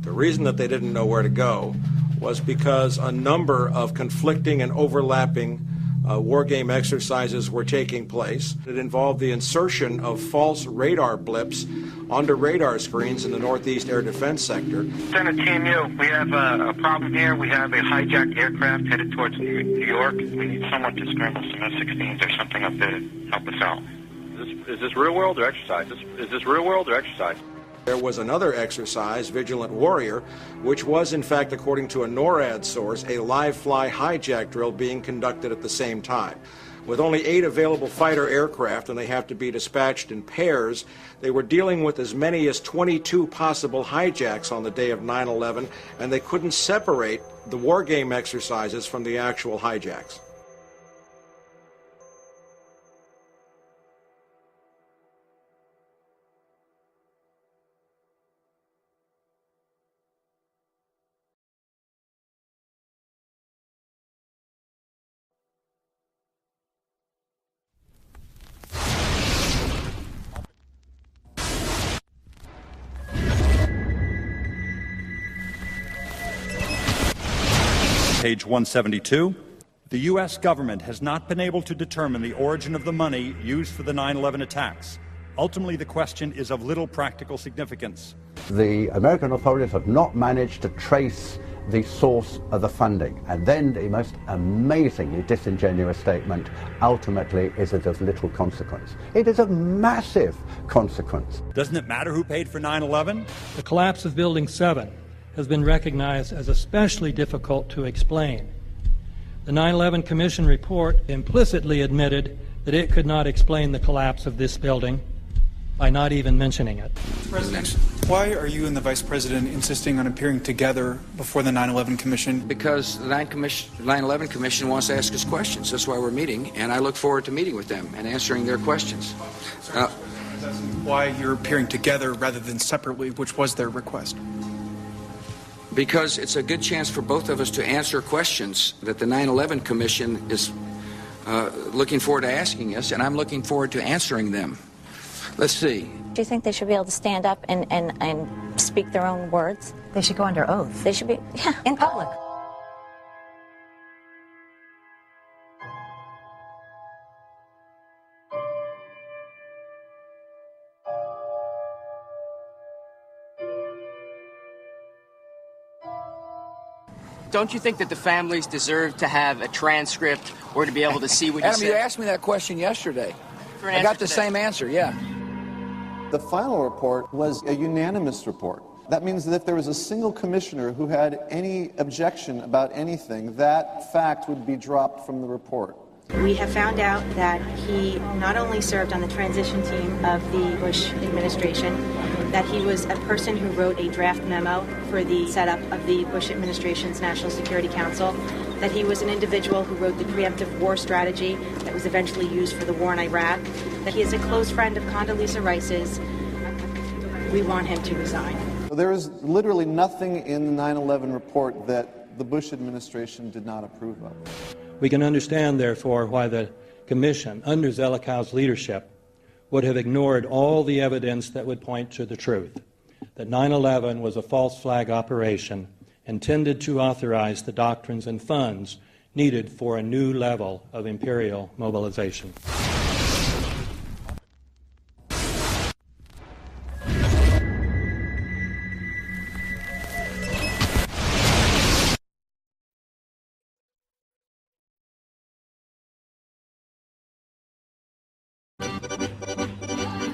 Speaker 16: The reason that they didn't know where to go was because a number of conflicting and overlapping war game exercises were taking place. It involved the insertion of false radar blips onto radar screens in the Northeast Air Defense Sector.
Speaker 17: Center Team U, we have a problem here. We have a hijacked aircraft headed towards New York. We need someone to scramble some F-16s or something up there to help us out.
Speaker 18: Is this real world or exercise? Is this real world or exercise?
Speaker 16: There was another exercise, Vigilant Warrior, which was, in fact, according to a NORAD source, a live-fly hijack drill being conducted at the same time. With only 8 available fighter aircraft, and they have to be dispatched in pairs, they were dealing with as many as 22 possible hijacks on the day of 9/11, and they couldn't separate the war game exercises from the actual hijacks.
Speaker 19: Page 172. The U.S. government has not been able to determine the origin of the money used for the 9/11 attacks. Ultimately, the question is of little practical significance.
Speaker 28: The American authorities have not managed to trace the source of the funding. And then the most amazingly disingenuous statement ultimately is it of little consequence. It is of massive consequence.
Speaker 19: Doesn't it matter who paid for 9/11?
Speaker 6: The collapse of Building 7 has been recognized as especially difficult to explain. The 9/11 Commission report implicitly admitted that it could not explain the collapse of this building by not even mentioning it.
Speaker 20: President, why are you and the Vice President insisting on appearing together before the 9/11 Commission?
Speaker 22: Because the 9/11 Commission wants to ask us questions. That's why we're meeting, and I look forward to meeting with them and answering their questions.
Speaker 20: Why you're appearing together rather than separately, which was their request?
Speaker 22: Because it's a good chance for both of us to answer questions that the 9/11 Commission is looking forward to asking us, and I'm looking forward to answering them. Let's see.
Speaker 21: Do you think they should be able to stand up and speak their own words?
Speaker 22: They should go under oath.
Speaker 21: They should be, yeah.
Speaker 22: In public.
Speaker 23: Don't you think that the families deserve to have a transcript or to be able to see what you
Speaker 22: Adam,
Speaker 23: said?
Speaker 22: you asked me that question yesterday. I got the same answer, yeah.
Speaker 24: The final report was a unanimous report. That means that if there was a single commissioner who had any objection about anything, that fact would be dropped from the report.
Speaker 25: We have found out that he not only served on the transition team of the Bush administration, that he was a person who wrote a draft memo for the setup of the Bush administration's National Security Council, that he was an individual who wrote the preemptive war strategy that was eventually used for the war in Iraq, that he is a close friend of Condoleezza Rice's. We want him to resign.
Speaker 24: There is literally nothing in the 9/11 report that the Bush administration did not approve of.
Speaker 6: We can understand, therefore, why the Commission, under Zelikow's leadership, would have ignored all the evidence that would point to the truth, that 9/11 was a false flag operation intended to authorize the doctrines and funds needed for a new level of imperial mobilization.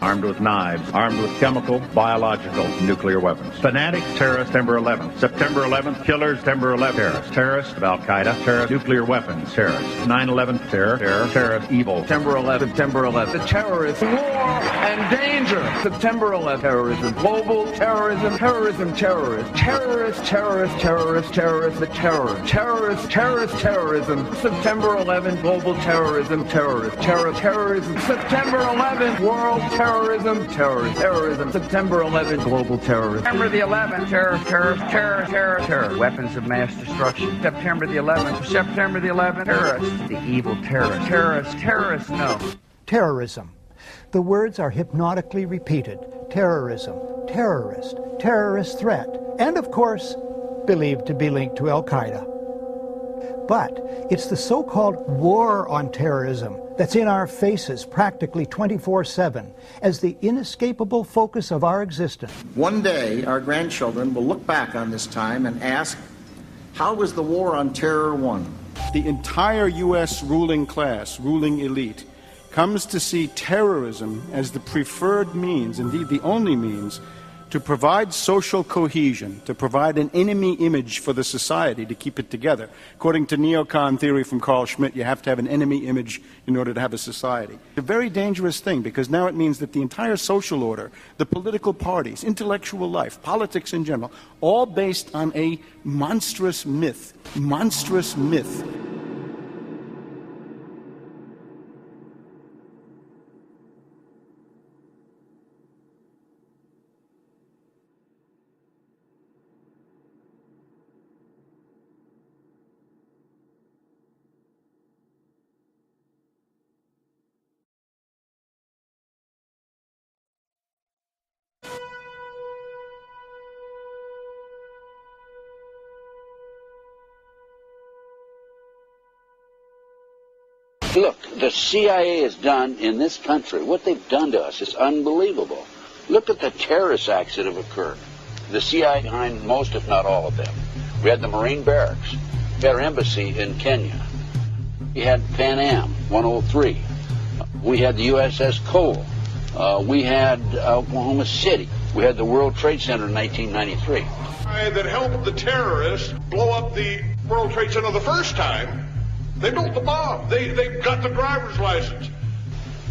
Speaker 18: armed with knives, armed with chemical, biological, nuclear weapons. Fanatics, terrorists, September 11th. September 11th, killers, September 11th, terrorists. Terrorists of Al-Qaeda, terrorists, nuclear weapons, terrorists. 9/11, terror, terrorist, evil.
Speaker 1: September 11th, September 11th. The terrorists, war and danger. September 11th, terrorism, global terrorism, terrorism, terrorists, terrorists, terrorists, terrorists, terrorists, the terror, terrorists, terrorist, terrorism. September 11th, global terrorism, terrorist, terror, terrorism. September 11th, world terrorism, terrorist, terrorism. September 11th, global terrorism. September the 11th, terror, terror, terror, terror, terror. Weapons of mass destruction. September the 11th, September the 11th, terrorists, the evil terrorists, terrorists, terrorists, no.
Speaker 14: Terrorism. The words are hypnotically repeated. Terrorism, terrorist, terrorist threat, and of course, believed to be linked to Al-Qaeda. But it's the so-called war on terrorism that's in our faces practically 24/7 as the inescapable focus of our existence.
Speaker 3: One day, our grandchildren will look back on this time and ask, how was the war on terror won?
Speaker 4: The entire U.S. ruling class, ruling elite, comes to see terrorism as the preferred means, indeed the only means, to provide social cohesion, to provide an enemy image for the society to keep it together. According to neocon theory from Carl Schmitt, you have to have an enemy image in order to have a society. It's a very dangerous thing, because now it means that the entire social order, the political parties, intellectual life, politics in general, all based on a monstrous myth. Monstrous myth.
Speaker 8: Look, the CIA has done in this country, what they've done to us is unbelievable. Look at the terrorist acts that have occurred. The CIA behind most, if not all of them. We had the Marine barracks. We had our embassy in Kenya. We had Pan Am 103. We had the USS Cole. We had Oklahoma City. We had the World Trade Center in 1993.
Speaker 9: That helped the terrorists blow up the World Trade Center the first time. They built the bomb. They got the driver's license.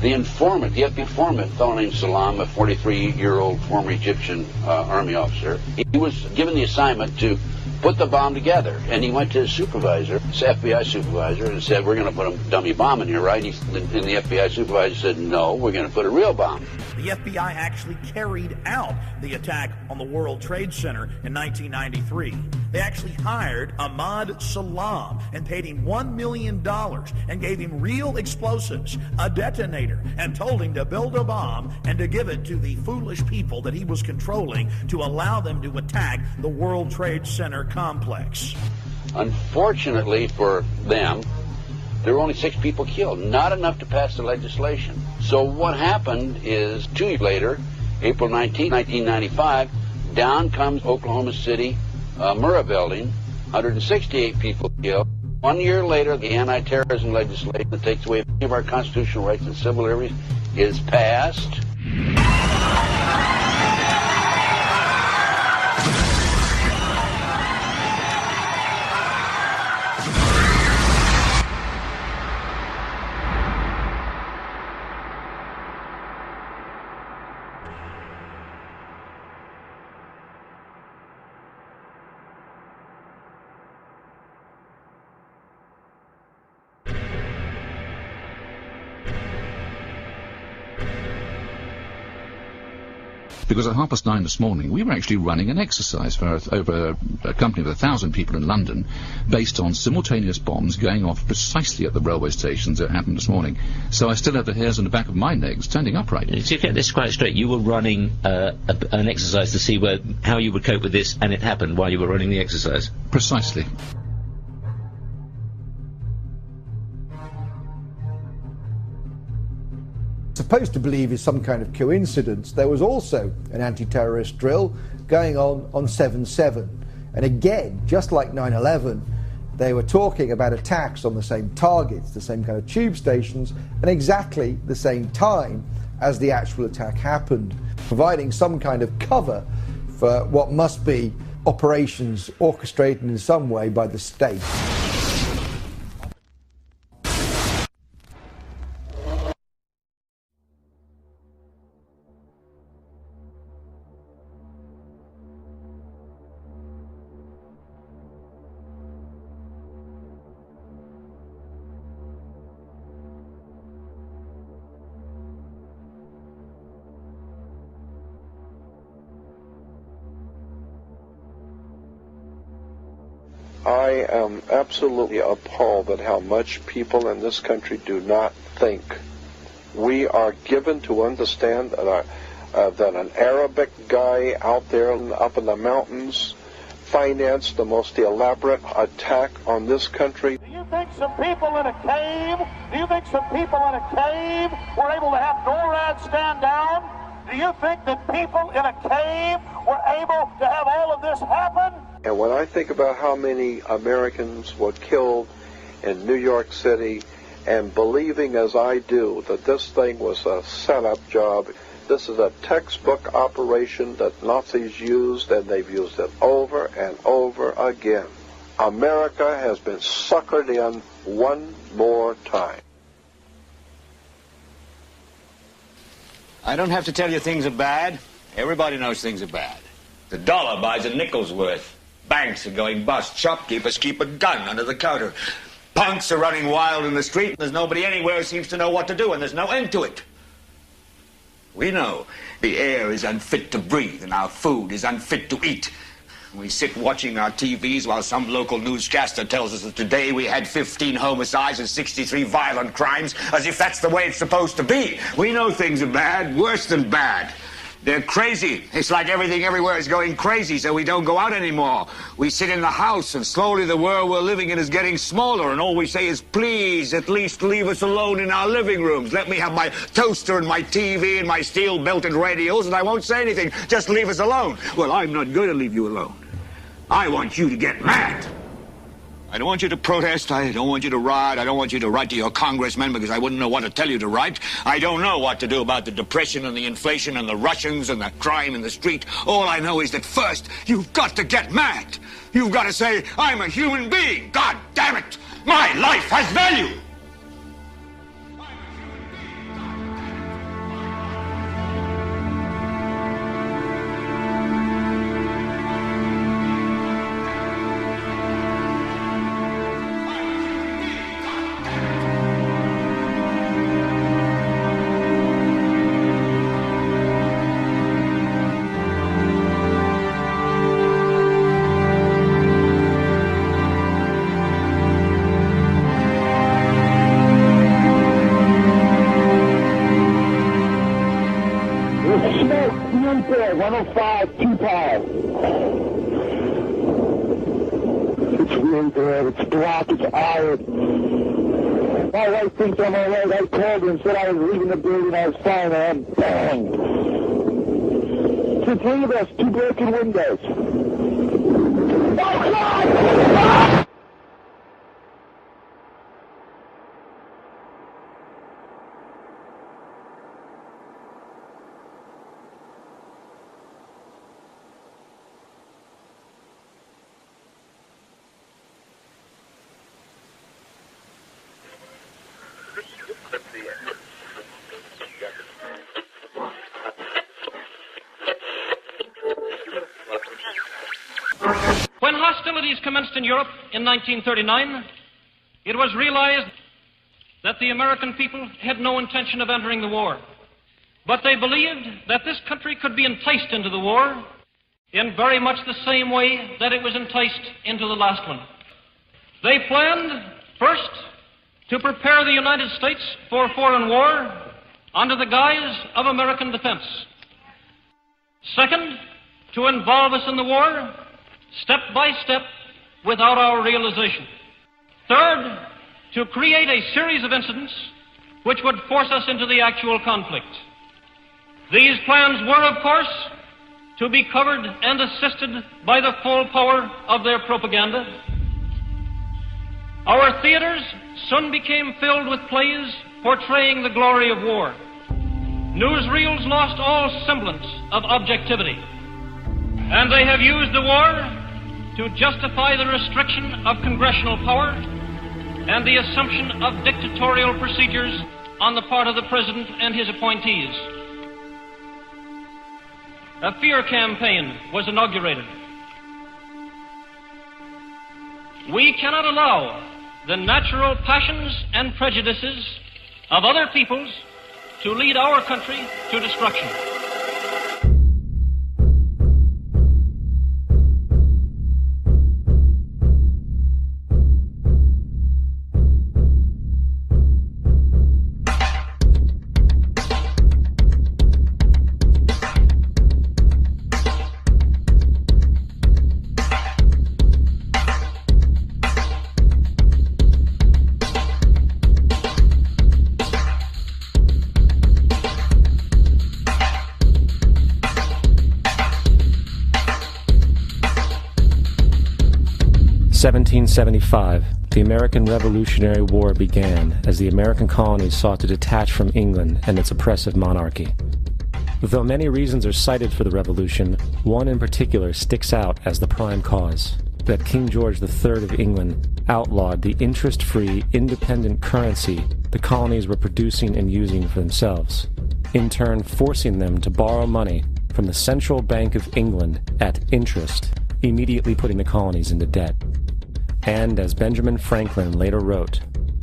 Speaker 8: The informant, the FBI informant, a fellow named Salam, a 43-year-old former Egyptian army officer, he was given the assignment to put the bomb together. And he went to his supervisor, his FBI supervisor, and said, we're going to put a dummy bomb in here, right? And the FBI supervisor said, no, we're going to put a real bomb.
Speaker 12: The FBI actually carried out the attack on the World Trade Center in 1993. They actually hired Ahmad Salam and paid him $1 million and gave him real explosives, a detonator, and told him to build a bomb and to give it to the foolish people that he was controlling to allow them to attack the World Trade Center complex.
Speaker 8: Unfortunately for them, there were only 6 people killed, not enough to pass the legislation. So what happened is 2 years later, April 19, 1995, down comes Oklahoma City Murrah building, 168 people killed. 1 year later, the anti-terrorism legislation that takes away many of our constitutional rights and civil liberties is passed.
Speaker 10: Because at 9:30 this morning, we were actually running an exercise for over a company of 1,000 people in London, based on simultaneous bombs going off precisely at the railway stations that happened this morning. So I still have the hairs on the back of my neck standing upright.
Speaker 11: To get this quite straight, you were running an exercise to see how you would cope with this, and it happened while you were running the exercise?
Speaker 10: Precisely.
Speaker 26: Supposed to believe is some kind of coincidence, there was also an anti-terrorist drill going on 7/7. And again, just like 9/11, they were talking about attacks on the same targets, the same kind of tube stations, and exactly the same time as the actual attack happened, providing some kind of cover for what must be operations orchestrated in some way by the state.
Speaker 2: I am absolutely appalled at how much people in this country do not think. We are given to understand that, that an Arabic guy out there up in the mountains financed the most elaborate attack on this country.
Speaker 5: Do you think some people in a cave, were able to have NORAD stand down? Do you think that people in a cave were able to have all of this happen?
Speaker 2: And when I think about how many Americans were killed in New York City, and believing as I do that this thing was a setup job, this is a textbook operation that Nazis used, and they've used it over and over again. America has been suckered in one more time.
Speaker 7: I don't have to tell you things are bad. Everybody knows things are bad. The dollar buys a nickel's worth. Banks are going bust. Shopkeepers keep a gun under the counter. Punks are running wild in the street, and there's nobody anywhere who seems to know what to do, and there's no end to it. We know the air is unfit to breathe, and our food is unfit to eat. We sit watching our TVs while some local newscaster tells us that today we had 15 homicides and 63 violent crimes, as if that's the way it's supposed to be. We know things are bad, worse than bad. They're crazy. It's like everything everywhere is going crazy, so we don't go out anymore. We sit in the house, and slowly the world we're living in is getting smaller, and all we say is, please, at least leave us alone in our living rooms. Let me have my toaster and my TV and my steel-belted radios, and I won't say anything. Just leave us alone. Well, I'm not going to leave you alone. I want you to get mad. I don't want you to protest. I don't want you to riot. I don't want you to write to your congressman because I wouldn't know what to tell you to write. I don't know what to do about the depression and the inflation and the Russians and the crime in the street. All I know is that first, you've got to get mad. You've got to say, I'm a human being. God damn it. My life has value.
Speaker 5: My wife thinks I'm all right. I called her and said I was leaving the building. I was fine, and bang. To three of us, 2 broken windows. Oh, God!
Speaker 13: When hostilities commenced in Europe in 1939, it was realized that the American people had no intention of entering the war. But they believed that this country could be enticed into the war in very much the same way that it was enticed into the last one. They planned, first, to prepare the United States for foreign war under the guise of American defense. Second, to involve us in the war step by step without our realization. Third, to create a series of incidents which would force us into the actual conflict. These plans were, of course, to be covered and assisted by the full power of their propaganda. Our theaters soon became filled with plays portraying the glory of war. newsreels lost all semblance of objectivity, and they have used the war to justify the restriction of congressional power and the assumption of dictatorial procedures on the part of the President and his appointees. A fear campaign was inaugurated. We cannot allow the natural passions and prejudices of other peoples to lead our country to destruction.
Speaker 15: (1775), the American Revolutionary War began as the American colonies sought to detach from England and its oppressive monarchy. Though many reasons are cited for the revolution, one in particular sticks out as the prime cause: that King George III of England outlawed the interest-free, independent currency the colonies were producing and using for themselves, in turn forcing them to borrow money from the Central Bank of England at interest, immediately putting the colonies into debt. And, as Benjamin Franklin later wrote,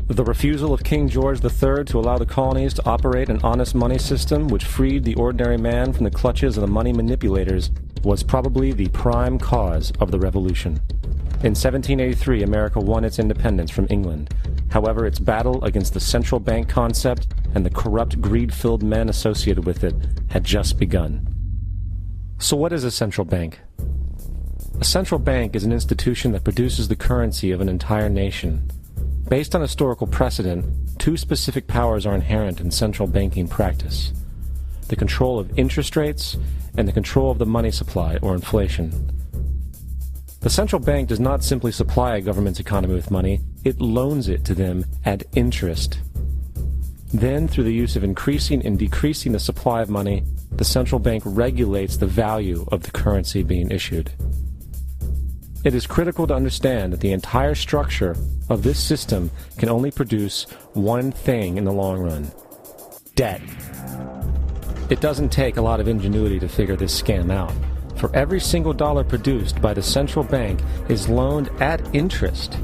Speaker 15: the refusal of King George III to allow the colonies to operate an honest money system which freed the ordinary man from the clutches of the money manipulators was probably the prime cause of the revolution. In 1783, America won its independence from England. However, its battle against the central bank concept and the corrupt, greed-filled men associated with it had just begun. So what is a central bank? A central bank is an institution that produces the currency of an entire nation. Based on historical precedent, two specific powers are inherent in central banking practice: the control of interest rates and the control of the money supply, or inflation. The central bank does not simply supply a government's economy with money, it loans it to them at interest. Then, through the use of increasing and decreasing the supply of money, the central bank regulates the value of the currency being issued. It is critical to understand that the entire structure of this system can only produce one thing in the long run: debt. It doesn't take a lot of ingenuity to figure this scam out. For every single dollar produced by the central bank is loaned at interest.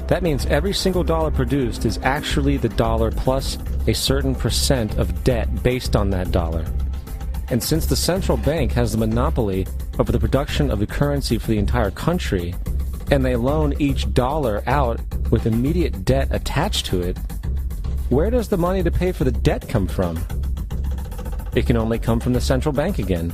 Speaker 15: That means every single dollar produced is actually the dollar plus a certain percent of debt based on that dollar. And since the central bank has the monopoly over the production of the currency for the entire country, and they loan each dollar out with immediate debt attached to it, where does the money to pay for the debt come from? It can only come from the central bank again,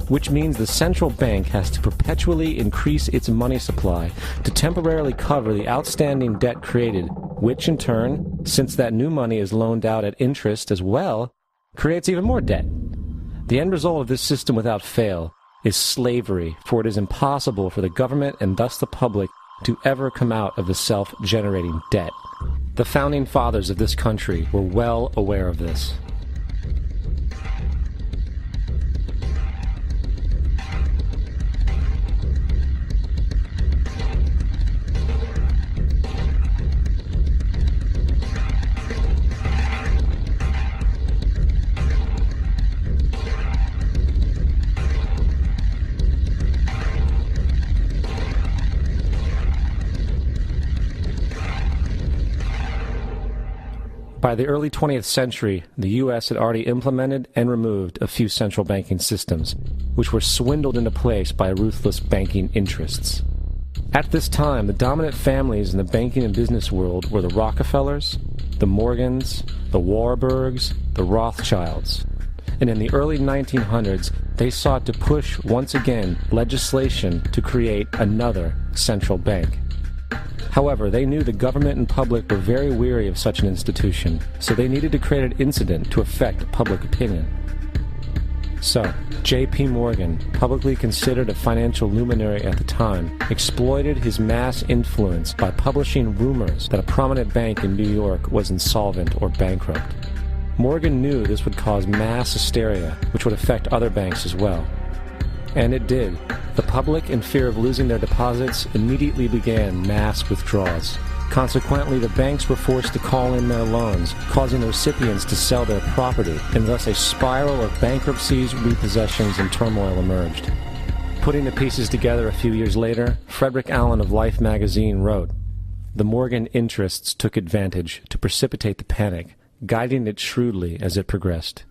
Speaker 15: which means the central bank has to perpetually increase its money supply to temporarily cover the outstanding debt created, which in turn, since that new money is loaned out at interest as well, creates even more debt. The end result of this system without fail is slavery, for it is impossible for the government and thus the public to ever come out of the self-generating debt. The founding fathers of this country were well aware of this. By the early 20th century, the U.S. had already implemented and removed a few central banking systems, which were swindled into place by ruthless banking interests. At this time, the dominant families in the banking and business world were the Rockefellers, the Morgans, the Warburgs, the Rothschilds. And in the early 1900s, they sought to push, once again, legislation to create another central bank. However, they knew the government and public were very weary of such an institution, so they needed to create an incident to affect public opinion. So, J.P. Morgan, publicly considered a financial luminary at the time, exploited his mass influence by publishing rumors that a prominent bank in New York was insolvent or bankrupt. Morgan knew this would cause mass hysteria, which would affect other banks as well. And it did. The public, in fear of losing their deposits, immediately began mass withdrawals. Consequently, the banks were forced to call in their loans, causing the recipients to sell their property, and thus a spiral of bankruptcies, repossessions, and turmoil emerged. Putting the pieces together a few years later, Frederick Allen of Life magazine wrote, "The Morgan interests took advantage to precipitate the panic, guiding it shrewdly as it progressed."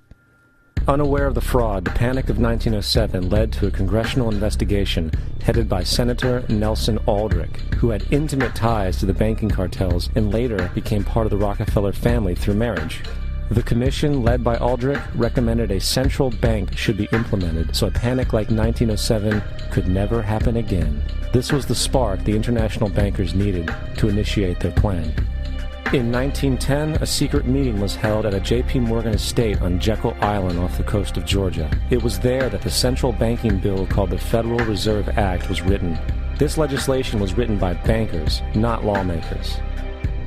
Speaker 15: Unaware of the fraud, the Panic of 1907 led to a congressional investigation headed by Senator Nelson Aldrich, who had intimate ties to the banking cartels and later became part of the Rockefeller family through marriage. The commission, led by Aldrich, recommended a central bank should be implemented so a panic like 1907 could never happen again. This was the spark the international bankers needed to initiate their plan. In 1910, a secret meeting was held at a J.P. Morgan estate on Jekyll Island off the coast of Georgia. It was there that the central banking bill called the Federal Reserve Act was written. This legislation was written by bankers, not lawmakers.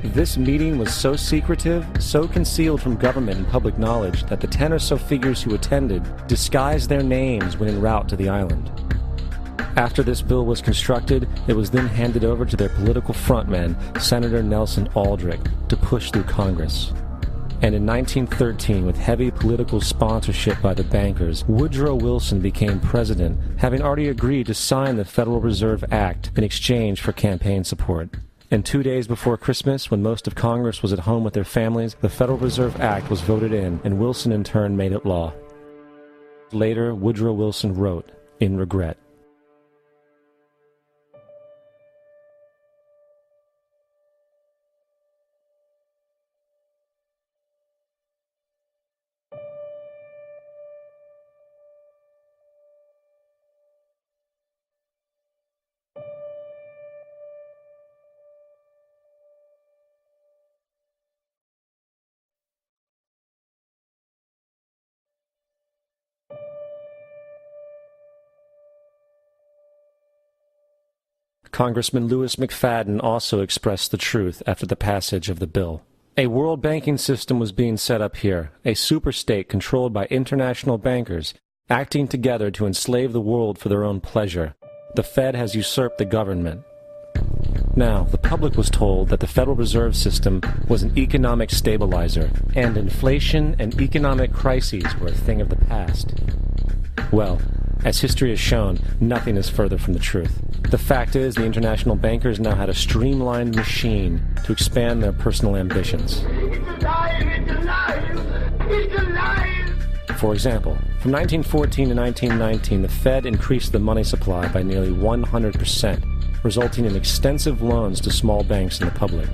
Speaker 15: This meeting was so secretive, so concealed from government and public knowledge that the 10 or so figures who attended disguised their names when en route to the island. After this bill was constructed, it was then handed over to their political frontman, Senator Nelson Aldrich, to push through Congress. And in 1913, with heavy political sponsorship by the bankers, Woodrow Wilson became president, having already agreed to sign the Federal Reserve Act in exchange for campaign support. And 2 days before Christmas, when most of Congress was at home with their families, the Federal Reserve Act was voted in, and Wilson in turn made it law. Later, Woodrow Wilson wrote, in regret, Congressman Louis McFadden also expressed the truth after the passage of the bill. A world banking system was being set up here, a superstate controlled by international bankers, acting together to enslave the world for their own pleasure. The Fed has usurped the government. Now, the public was told that the Federal Reserve System was an economic stabilizer, and inflation and economic crises were a thing of the past. Well, as history has shown, nothing is further from the truth. The fact is, the international bankers now had a streamlined machine to expand their personal ambitions. For example, from 1914 to 1919, the Fed increased the money supply by nearly 100%, resulting in extensive loans to small banks and the public.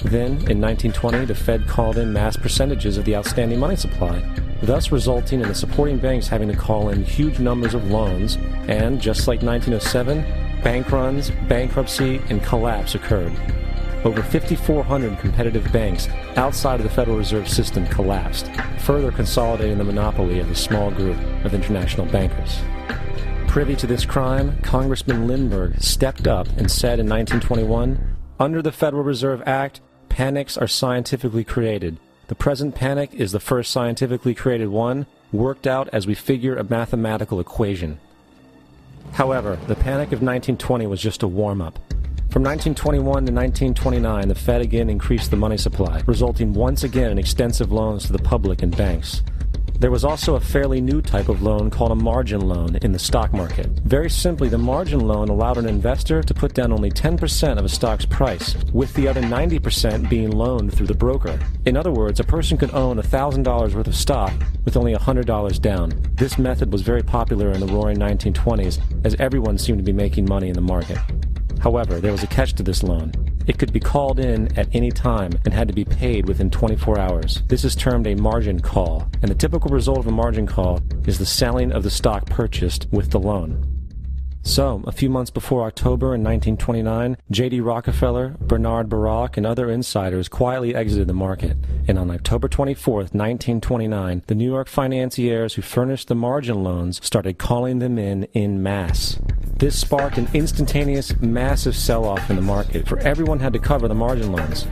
Speaker 15: Then, in 1920, the Fed called in mass percentages of the outstanding money supply, thus resulting in the supporting banks having to call in huge numbers of loans, and, just like 1907, bank runs, bankruptcy, and collapse occurred. Over 5,400 competitive banks outside of the Federal Reserve System collapsed, further consolidating the monopoly of a small group of international bankers. Privy to this crime, Congressman Lindbergh stepped up and said in 1921, "Under the Federal Reserve Act, panics are scientifically created. The present panic is the first scientifically created one, worked out as we figure a mathematical equation." However, the Panic of 1920 was just a warm-up. From 1921 to 1929, the Fed again increased the money supply, resulting once again in extensive loans to the public and banks. There was also a fairly new type of loan called a margin loan in the stock market. Very simply, the margin loan allowed an investor to put down only 10% of a stock's price, with the other 90% being loaned through the broker. In other words, a person could own $1,000 worth of stock with only $100 down. This method was very popular in the roaring 1920s, as everyone seemed to be making money in the market. However, there was a catch to this loan. It could be called in at any time and had to be paid within 24 hours. This is termed a margin call, and the typical result of a margin call is the selling of the stock purchased with the loan. So, a few months before October in 1929, J.D. Rockefeller, Bernard Baruch, and other insiders quietly exited the market, and on October 24, 1929, the New York financiers who furnished the margin loans started calling them in masse. This sparked an instantaneous, massive sell-off in the market, for everyone had to cover the margin loans.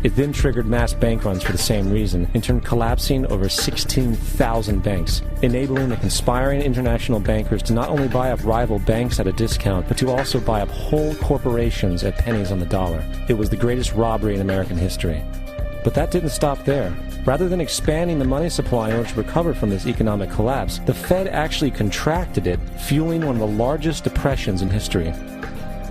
Speaker 15: It then triggered mass bank runs for the same reason, in turn collapsing over 16,000 banks, enabling the conspiring international bankers to not only buy up rival banks at a discount, but to also buy up whole corporations at pennies on the dollar. It was the greatest robbery in American history. But that didn't stop there. Rather than expanding the money supply in order to recover from this economic collapse, the Fed actually contracted it, fueling one of the largest depressions in history.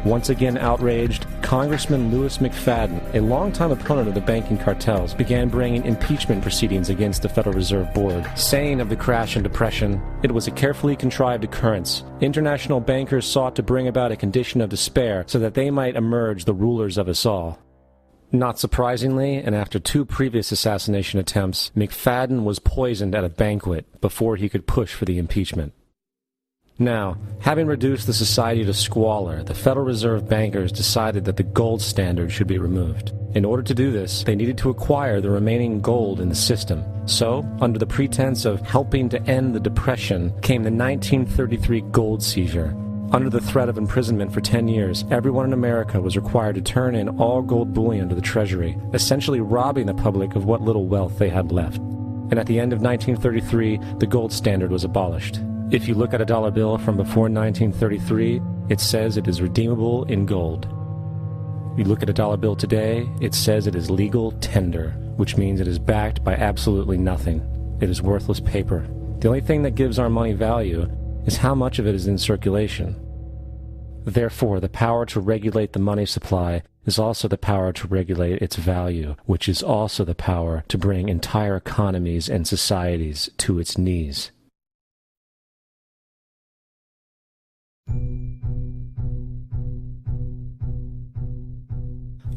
Speaker 15: Once again outraged, Congressman Louis McFadden, a longtime opponent of the banking cartels, began bringing impeachment proceedings against the Federal Reserve Board, saying of the crash and depression, it was a carefully contrived occurrence. International bankers sought to bring about a condition of despair so that they might emerge the rulers of us all. Not surprisingly, and after 2 previous assassination attempts, McFadden was poisoned at a banquet before he could push for the impeachment. Now, having reduced the society to squalor, the Federal Reserve bankers decided that the gold standard should be removed. In order to do this, they needed to acquire the remaining gold in the system. So, under the pretense of helping to end the Depression, came the 1933 gold seizure. Under the threat of imprisonment for 10 years, everyone in America was required to turn in all gold bullion to the Treasury, essentially robbing the public of what little wealth they had left. And at the end of 1933, the gold standard was abolished. If you look at a dollar bill from before 1933, it says it is redeemable in gold. You look at a dollar bill today, it says it is legal tender, which means it is backed by absolutely nothing. It is worthless paper. The only thing that gives our money value is how much of it is in circulation. Therefore, the power to regulate the money supply is also the power to regulate its value, which is also the power to bring entire economies and societies to its knees.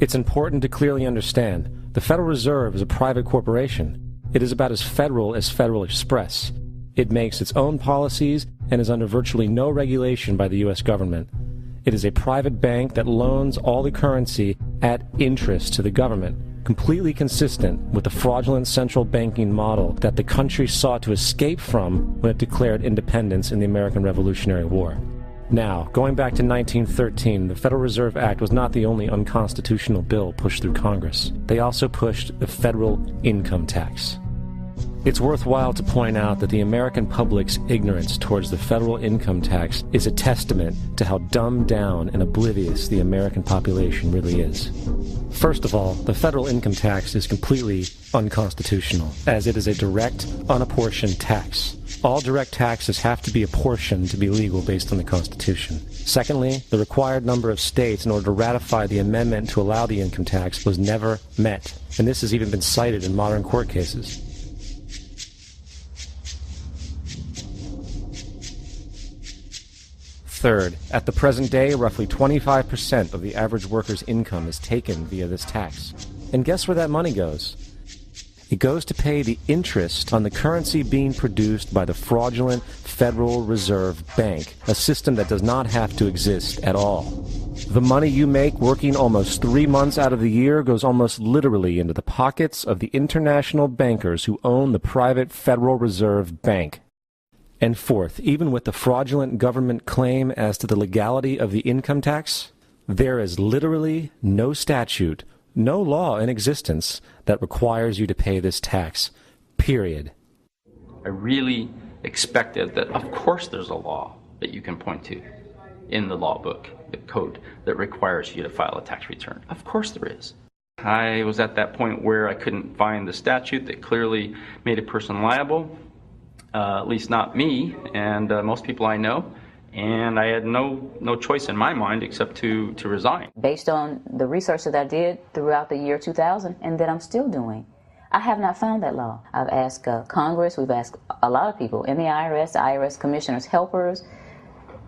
Speaker 15: It's important to clearly understand, the Federal Reserve is a private corporation. It is about as Federal Express. It makes its own policies and is under virtually no regulation by the U.S. government. It is a private bank that loans all the currency at interest to the government, completely consistent with the fraudulent central banking model that the country sought to escape from when it declared independence in the American Revolutionary War. Now, going back to 1913, the Federal Reserve Act was not the only unconstitutional bill pushed through Congress. They also pushed the federal income tax. It's worthwhile to point out that the American public's ignorance towards the federal income tax is a testament to how dumbed down and oblivious the American population really is. First of all, the federal income tax is completely unconstitutional, as it is a direct, unapportioned tax. All direct taxes have to be apportioned to be legal based on the Constitution. Secondly, the required number of states in order to ratify the amendment to allow the income tax was never met, and this has even been cited in modern court cases. Third, at the present day, roughly 25% of the average worker's income is taken via this tax. And guess where that money goes? It goes to pay the interest on the currency being produced by the fraudulent Federal Reserve Bank, a system that does not have to exist at all. The money you make working almost 3 months out of the year goes almost literally into the pockets of the international bankers who own the private Federal Reserve Bank. And fourth, even with the fraudulent government claim as to the legality of the income tax, there is literally no statute, no law in existence that requires you to pay this tax, period.
Speaker 16: I really expected that, of course, there's a law that you can point to in the law book, the code, that requires you to file a tax return. Of course there is. I was at that point where I couldn't find the statute that clearly made a person liable. At least not me and most people I know, and I had no choice in my mind except to resign.
Speaker 17: Based on the research that I did throughout the year 2000 and that I'm still doing, I have not found that law. I've asked Congress, we've asked a lot of people in the IRS commissioners, helpers.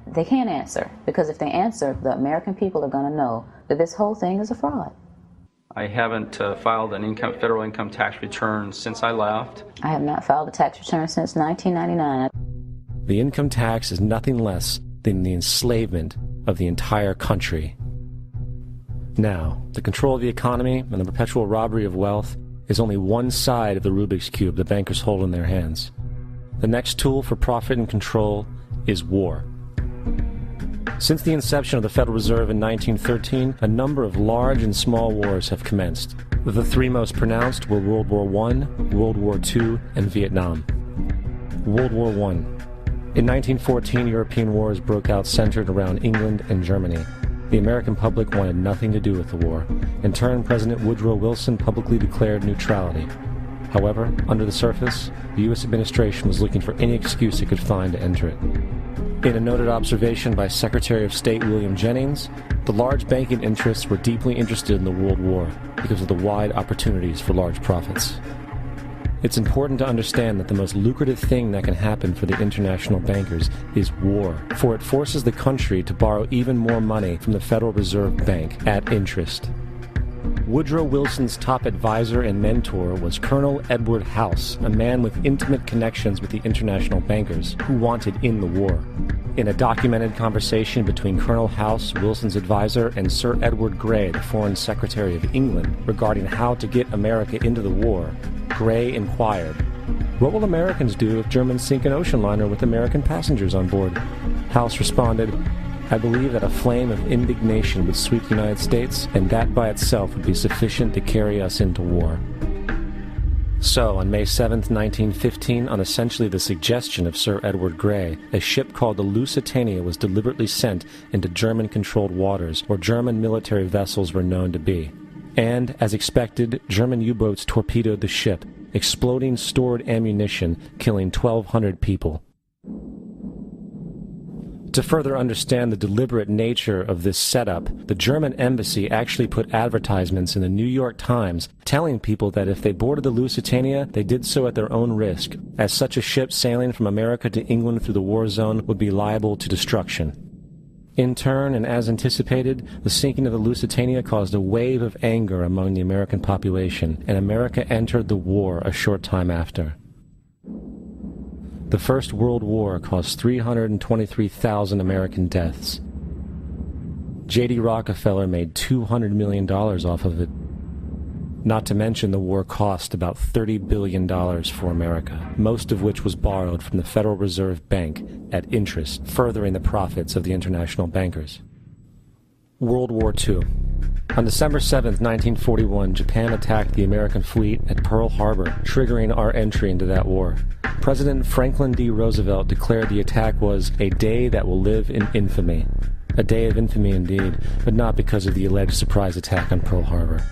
Speaker 17: They can't answer, because if they answer, the American people are going to know that this whole thing is a fraud.
Speaker 16: I haven't filed an federal income tax return since I left.
Speaker 17: I have not filed a tax return since 1999.
Speaker 15: The income tax is nothing less than the enslavement of the entire country. Now, the control of the economy and the perpetual robbery of wealth is only one side of the Rubik's Cube the bankers hold in their hands. The next tool for profit and control is war. Since the inception of the Federal Reserve in 1913, a number of large and small wars have commenced. The three most pronounced were World War I, World War II, and Vietnam. World War I. In 1914, European wars broke out centered around England and Germany. The American public wanted nothing to do with the war. In turn, President Woodrow Wilson publicly declared neutrality. However, under the surface, the U.S. administration was looking for any excuse it could find to enter it. In a noted observation by Secretary of State William Jennings, the large banking interests were deeply interested in the World War because of the wide opportunities for large profits. It's important to understand that the most lucrative thing that can happen for the international bankers is war, for it forces the country to borrow even more money from the Federal Reserve Bank at interest. Woodrow Wilson's top advisor and mentor was Colonel Edward House, a man with intimate connections with the international bankers who wanted in the war. In a documented conversation between Colonel House, Wilson's advisor, and Sir Edward Grey, the Foreign Secretary of England, regarding how to get America into the war, Grey inquired, "What will Americans do if Germans sink an ocean liner with American passengers on board?" House responded, "I believe that a flame of indignation would sweep the United States, and that by itself would be sufficient to carry us into war." So, on May 7, 1915, on essentially the suggestion of Sir Edward Grey, a ship called the Lusitania was deliberately sent into German-controlled waters where German military vessels were known to be. And, as expected, German U-boats torpedoed the ship, exploding stored ammunition, killing 1,200 people. To further understand the deliberate nature of this setup, the German embassy actually put advertisements in the New York Times telling people that if they boarded the Lusitania, they did so at their own risk, as such a ship sailing from America to England through the war zone would be liable to destruction. In turn, and as anticipated, the sinking of the Lusitania caused a wave of anger among the American population, and America entered the war a short time after. The First World War caused 323,000 American deaths. J.D. Rockefeller made $200 million off of it. Not to mention the war cost about $30 billion for America, most of which was borrowed from the Federal Reserve Bank at interest, furthering the profits of the international bankers. World War II. On December 7, 1941, Japan attacked the American fleet at Pearl Harbor, triggering our entry into that war. President Franklin D. Roosevelt declared the attack was a day that will live in infamy. A day of infamy indeed, but not because of the alleged surprise attack on Pearl Harbor.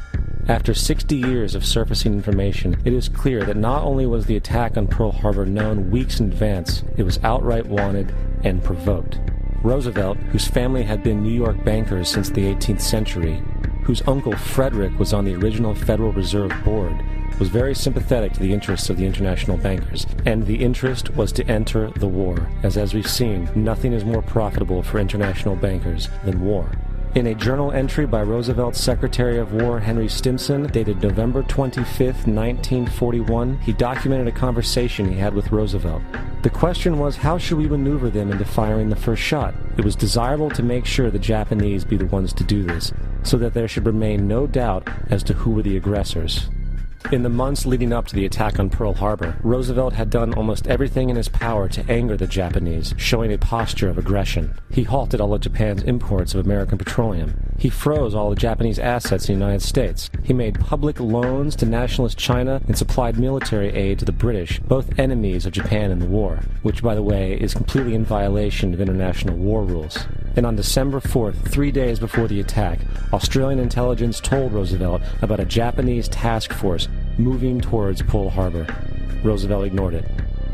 Speaker 15: After 60 years of surfacing information, it is clear that not only was the attack on Pearl Harbor known weeks in advance, it was outright wanted and provoked. Roosevelt, whose family had been New York bankers since the 18th century, whose uncle Frederick was on the original Federal Reserve Board, was very sympathetic to the interests of the international bankers, and the interest was to enter the war, as we've seen, nothing is more profitable for international bankers than war. In a journal entry by Roosevelt's Secretary of War Henry Stimson, dated November 25, 1941, he documented a conversation he had with Roosevelt. The question was, how should we maneuver them into firing the first shot? It was desirable to make sure the Japanese be the ones to do this, so that there should remain no doubt as to who were the aggressors. In the months leading up to the attack on Pearl Harbor, Roosevelt had done almost everything in his power to anger the Japanese, showing a posture of aggression. He halted all of Japan's imports of American petroleum. He froze all the Japanese assets in the United States. He made public loans to nationalist China and supplied military aid to the British, both enemies of Japan in the war, which, by the way, is completely in violation of international war rules. And on December 4th, 3 days before the attack, Australian intelligence told Roosevelt about a Japanese task force moving towards Pearl Harbor. Roosevelt ignored it.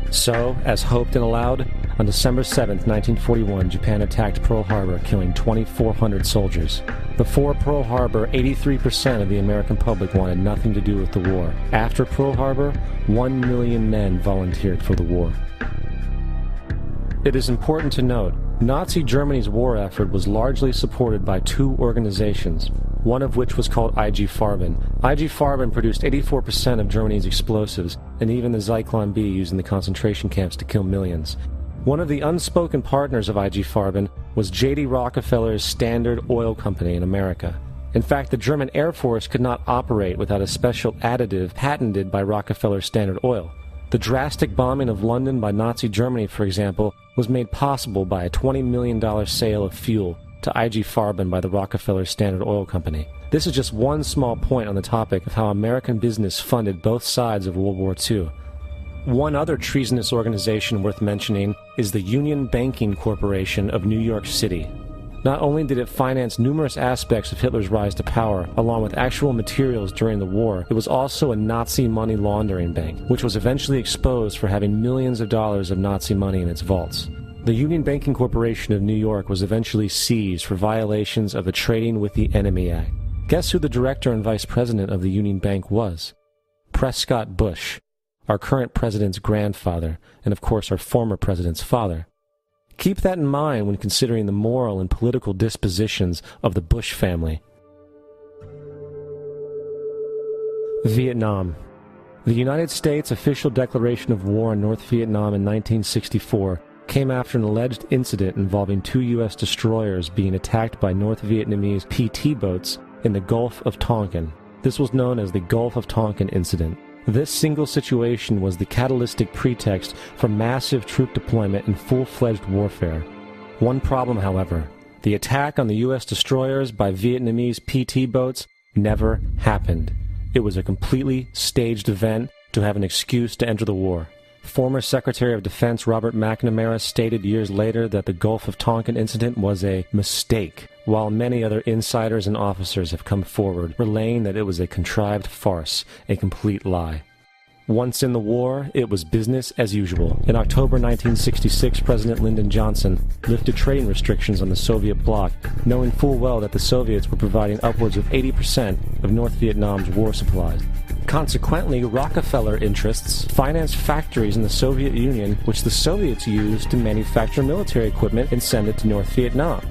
Speaker 15: So, as hoped and allowed, on December 7, 1941, Japan attacked Pearl Harbor, killing 2,400 soldiers. Before Pearl Harbor, 83% of the American public wanted nothing to do with the war. After Pearl Harbor, 1 million men volunteered for the war. It is important to note, Nazi Germany's war effort was largely supported by two organizations, one of which was called IG Farben. IG Farben produced 84% of Germany's explosives, and even the Zyklon B used in the concentration camps to kill millions. One of the unspoken partners of IG Farben was J.D. Rockefeller's Standard Oil Company in America. In fact, the German Air Force could not operate without a special additive patented by Rockefeller Standard Oil. The drastic bombing of London by Nazi Germany, for example, was made possible by a $20 million sale of fuel to IG Farben by the Rockefeller Standard Oil Company. This is just one small point on the topic of how American business funded both sides of World War II. One other treasonous organization worth mentioning is the Union Banking Corporation of New York City. Not only did it finance numerous aspects of Hitler's rise to power, along with actual materials during the war, it was also a Nazi money laundering bank, which was eventually exposed for having millions of dollars of Nazi money in its vaults. The Union Banking Corporation of New York was eventually seized for violations of the Trading with the Enemy Act. Guess who the director and vice president of the Union Bank was? Prescott Bush, our current president's grandfather, and of course our former president's father. Keep that in mind when considering the moral and political dispositions of the Bush family. Vietnam. The United States' official declaration of war on North Vietnam in 1964 came after an alleged incident involving 2 U.S. destroyers being attacked by North Vietnamese PT boats in the Gulf of Tonkin. This was known as the Gulf of Tonkin Incident. This single situation was the catalytic pretext for massive troop deployment and full-fledged warfare. One problem, however, the attack on the U.S. destroyers by Vietnamese PT boats never happened. It was a completely staged event to have an excuse to enter the war. Former Secretary of Defense Robert McNamara stated years later that the Gulf of Tonkin incident was a mistake, while many other insiders and officers have come forward, relaying that it was a contrived farce, a complete lie. Once in the war, it was business as usual. In October 1966, President Lyndon Johnson lifted trading restrictions on the Soviet bloc, knowing full well that the Soviets were providing upwards of 80% of North Vietnam's war supplies. Consequently, Rockefeller interests financed factories in the Soviet Union, which the Soviets used to manufacture military equipment and send it to North Vietnam.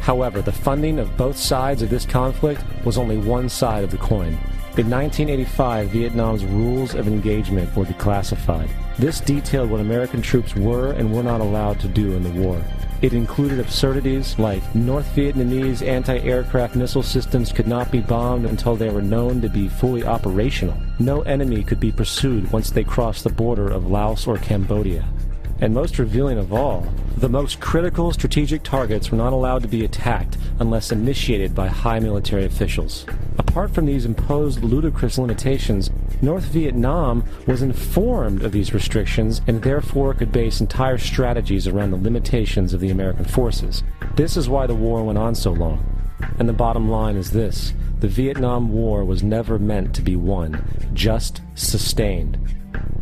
Speaker 15: However, the funding of both sides of this conflict was only one side of the coin. In 1985, Vietnam's rules of engagement were declassified. This detailed what American troops were and were not allowed to do in the war. It included absurdities like North Vietnamese anti-aircraft missile systems could not be bombed until they were known to be fully operational. No enemy could be pursued once they crossed the border of Laos or Cambodia. And most revealing of all, the most critical strategic targets were not allowed to be attacked unless initiated by high military officials. Apart from these imposed ludicrous limitations, North Vietnam was informed of these restrictions and therefore could base entire strategies around the limitations of the American forces. This is why the war went on so long. And the bottom line is this: the Vietnam War was never meant to be won, just sustained.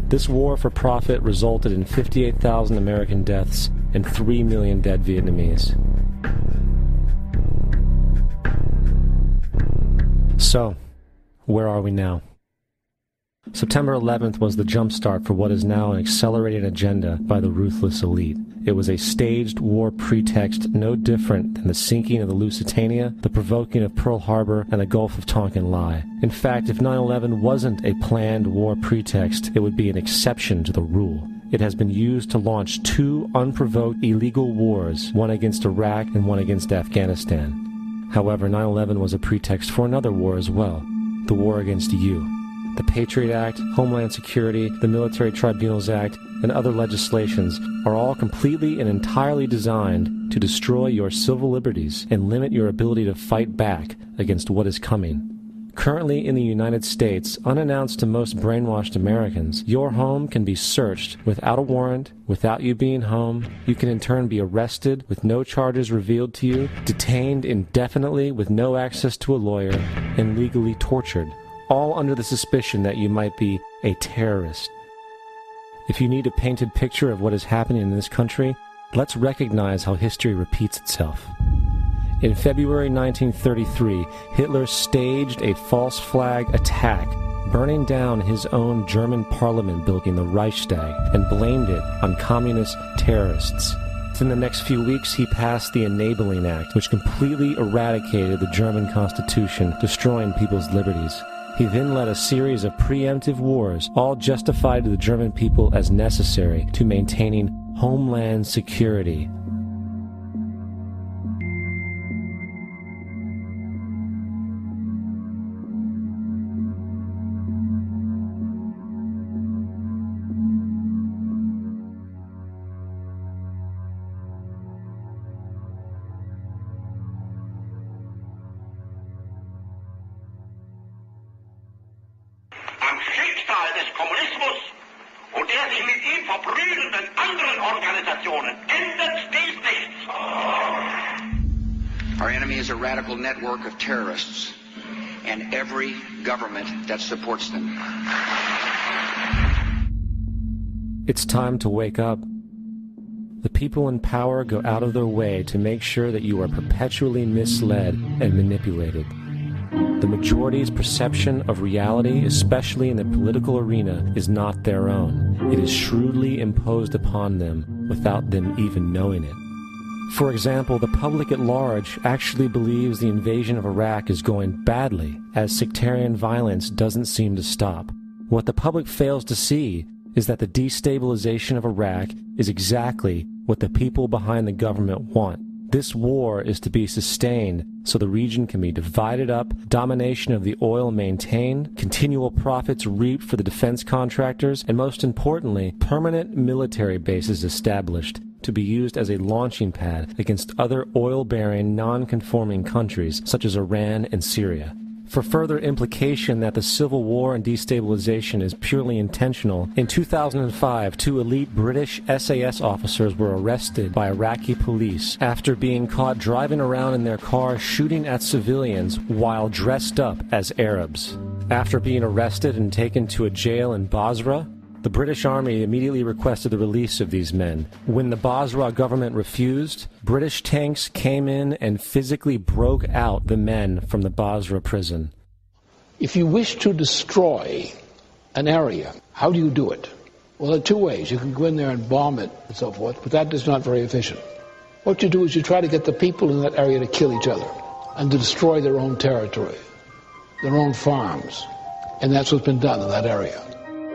Speaker 15: This war for profit resulted in 58,000 American deaths and 3 million dead Vietnamese. So, where are we now? September 11th was the jumpstart for what is now an accelerated agenda by the ruthless elite. It was a staged war pretext no different than the sinking of the Lusitania, the provoking of Pearl Harbor, and the Gulf of Tonkin lie. In fact, if 9/11 wasn't a planned war pretext, it would be an exception to the rule. It has been used to launch 2 unprovoked illegal wars, one against Iraq and one against Afghanistan. However, 9/11 was a pretext for another war as well, the war against you. The Patriot Act, Homeland Security, the Military Tribunals Act, and other legislations are all completely and entirely designed to destroy your civil liberties and limit your ability to fight back against what is coming. Currently in the United States, unannounced to most brainwashed Americans, your home can be searched without a warrant, without you being home. You can in turn be arrested with no charges revealed to you, detained indefinitely with no access to a lawyer, and legally tortured, all under the suspicion that you might be a terrorist. If you need a painted picture of what is happening in this country, let's recognize how history repeats itself. In February 1933, Hitler staged a false flag attack, burning down his own German parliament building, the Reichstag, and blamed it on communist terrorists. In the next few weeks, he passed the Enabling Act, which completely eradicated the German Constitution, destroying people's liberties. He then led a series of preemptive wars, all justified to the German people as necessary to maintaining homeland security.
Speaker 19: ihn verprügeln mit anderen Organisationen. Ändert dies nichts.
Speaker 20: Our enemy is a radical network of terrorists and every government that supports them.
Speaker 15: It's time to wake up. The people in power go out of their way to make sure that you are perpetually misled and manipulated. The majority's perception of reality, especially in the political arena, is not their own. It is shrewdly imposed upon them without them even knowing it. For example, the public at large actually believes the invasion of Iraq is going badly, as sectarian violence doesn't seem to stop. What the public fails to see is that the destabilization of Iraq is exactly what the people behind the government want. This war is to be sustained so the region can be divided up, domination of the oil maintained, continual profits reaped for the defense contractors, and most importantly, permanent military bases established to be used as a launching pad against other oil-bearing, non-conforming countries such as Iran and Syria. For further implication that the civil war and destabilization is purely intentional, in 2005, 2 elite British SAS officers were arrested by Iraqi police after being caught driving around in their car shooting at civilians while dressed up as Arabs. After being arrested and taken to a jail in Basra, the British Army immediately requested the release of these men. When the Basra government refused, British tanks came in and physically broke out the men from the Basra prison.
Speaker 21: If you wish to destroy an area, how do you do it? Well, there are 2 ways. You can go in there and bomb it and so forth, but that is not very efficient. What you do is you try to get the people in that area to kill each other and to destroy their own territory, their own farms. And that's what's been done in that area.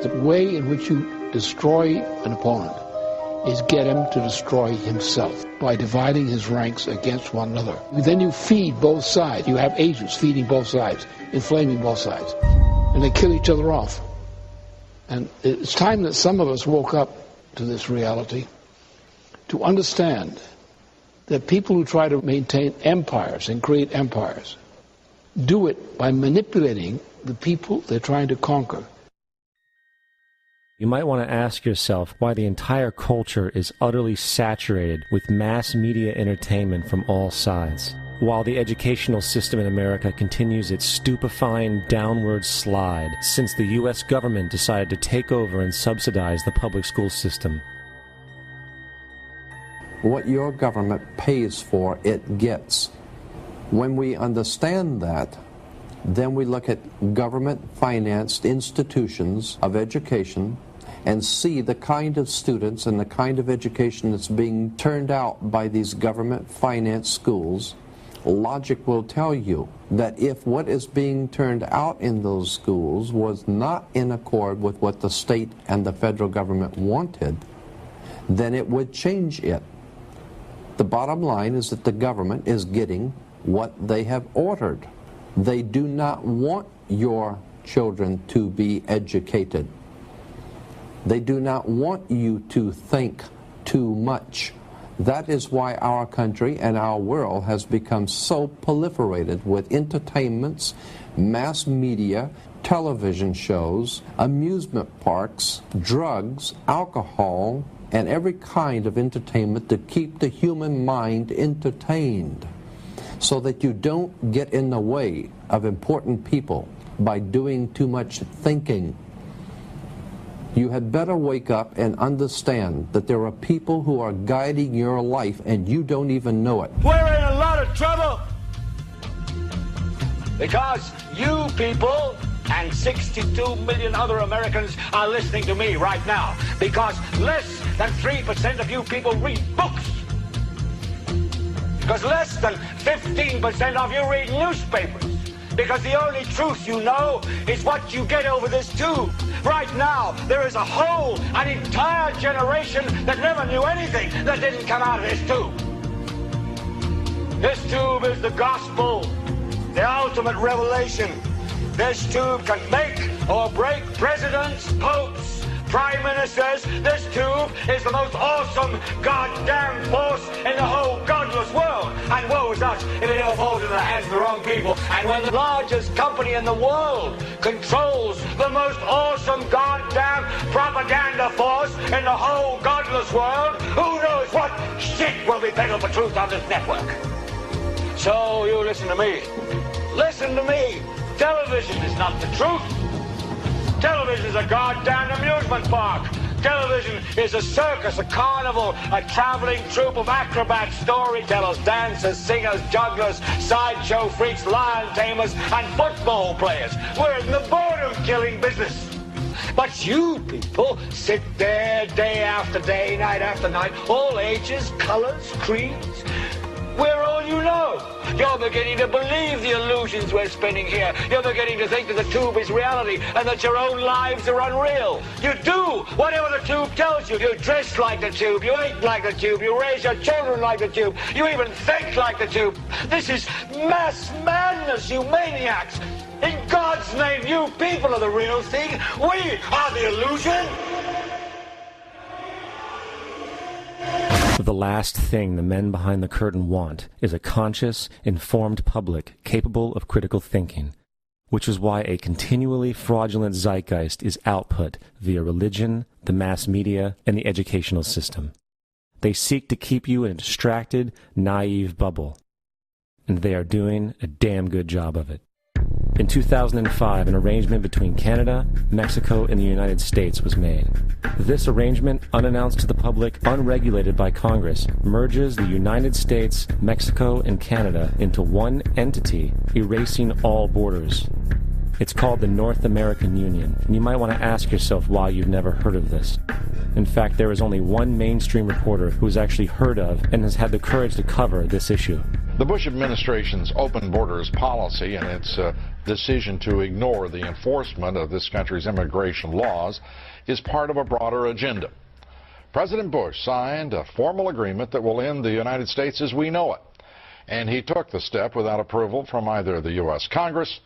Speaker 21: The way in which you destroy an opponent is get him to destroy himself by dividing his ranks against one another. Then you feed both sides. You have agents feeding both sides, inflaming both sides, and they kill each other off. And it's time that some of us woke up to this reality, to understand that people who try to maintain empires and create empires do it by manipulating the people they're trying to conquer.
Speaker 15: You might want to ask yourself why the entire culture is utterly saturated with mass media entertainment from all sides, while the educational system in America continues its stupefying downward slide since the U.S. government decided to take over and subsidize the public school system.
Speaker 2: What your government pays for, it gets. When we understand that, then we look at government-financed institutions of education and see the kind of students and the kind of education that's being turned out by these government-financed schools. Logic will tell you that if what is being turned out in those schools was not in accord with what the state and the federal government wanted, then it would change it. The bottom line is that the government is getting what they have ordered. They do not want your children to be educated. They do not want you to think too much. That is why our country and our world has become so proliferated with entertainments, mass media, television shows, amusement parks, drugs, alcohol, and every kind of entertainment to keep the human mind entertained, so that you don't get in the way of important people by doing too much thinking. You had better wake up and understand that there are people who are guiding your life and you don't even know it.
Speaker 19: We're in a lot of trouble because you people and 62 million other Americans are listening to me right now, because less than 3% of you people read books, because less than 15% of you read newspapers, because the only truth you know is what you get over this tube. Right now, there is an entire generation that never knew anything that didn't come out of this tube. This tube is the gospel, the ultimate revelation. This tube can make or break presidents, popes, prime ministers. This tube is the most awesome goddamn force in the whole godless world. And woe was us if it ever falls into the hands of the wrong people. And when the largest company in the world controls the most awesome goddamn propaganda force in the whole godless world, who knows what shit will be peddled for truth on this network. So you listen to me. Listen to me. Television is not the truth. Television is a goddamn amusement park. Television is a circus, a carnival, a traveling troupe of acrobats, storytellers, dancers, singers, jugglers, sideshow freaks, lion tamers, and football players. We're in the boredom-killing business. But you people sit there day after day, night after night, all ages, colors, creeds. We're all you know. You're beginning to believe the illusions we're spinning here. You're beginning to think that the tube is reality and that your own lives are unreal. You do whatever the tube tells you. You dress like the tube. You eat like the tube. You raise your children like the tube. You even think like the tube. This is mass madness, you maniacs. In God's name, you people are the real thing. We are the illusion.
Speaker 15: The last thing the men behind the curtain want is a conscious, informed public capable of critical thinking, which is why a continually fraudulent zeitgeist is output via religion, the mass media, and the educational system. They seek to keep you in a distracted, naive bubble, and they are doing a damn good job of it. In 2005, an arrangement between Canada, Mexico, and the United States was made. This arrangement, unannounced to the public, unregulated by Congress, merges the United States, Mexico, and Canada into one entity, erasing all borders. It's called the North American Union, and you might want to ask yourself why you've never heard of this. In fact, there is only one mainstream reporter who has actually heard of and has had the courage to cover this issue.
Speaker 6: The Bush administration's open borders policy and its decision to ignore the enforcement of this country's immigration laws is part of a broader agenda. President Bush signed a formal agreement that will end the United States as we know it, and he took the step without approval from either the U.S. Congress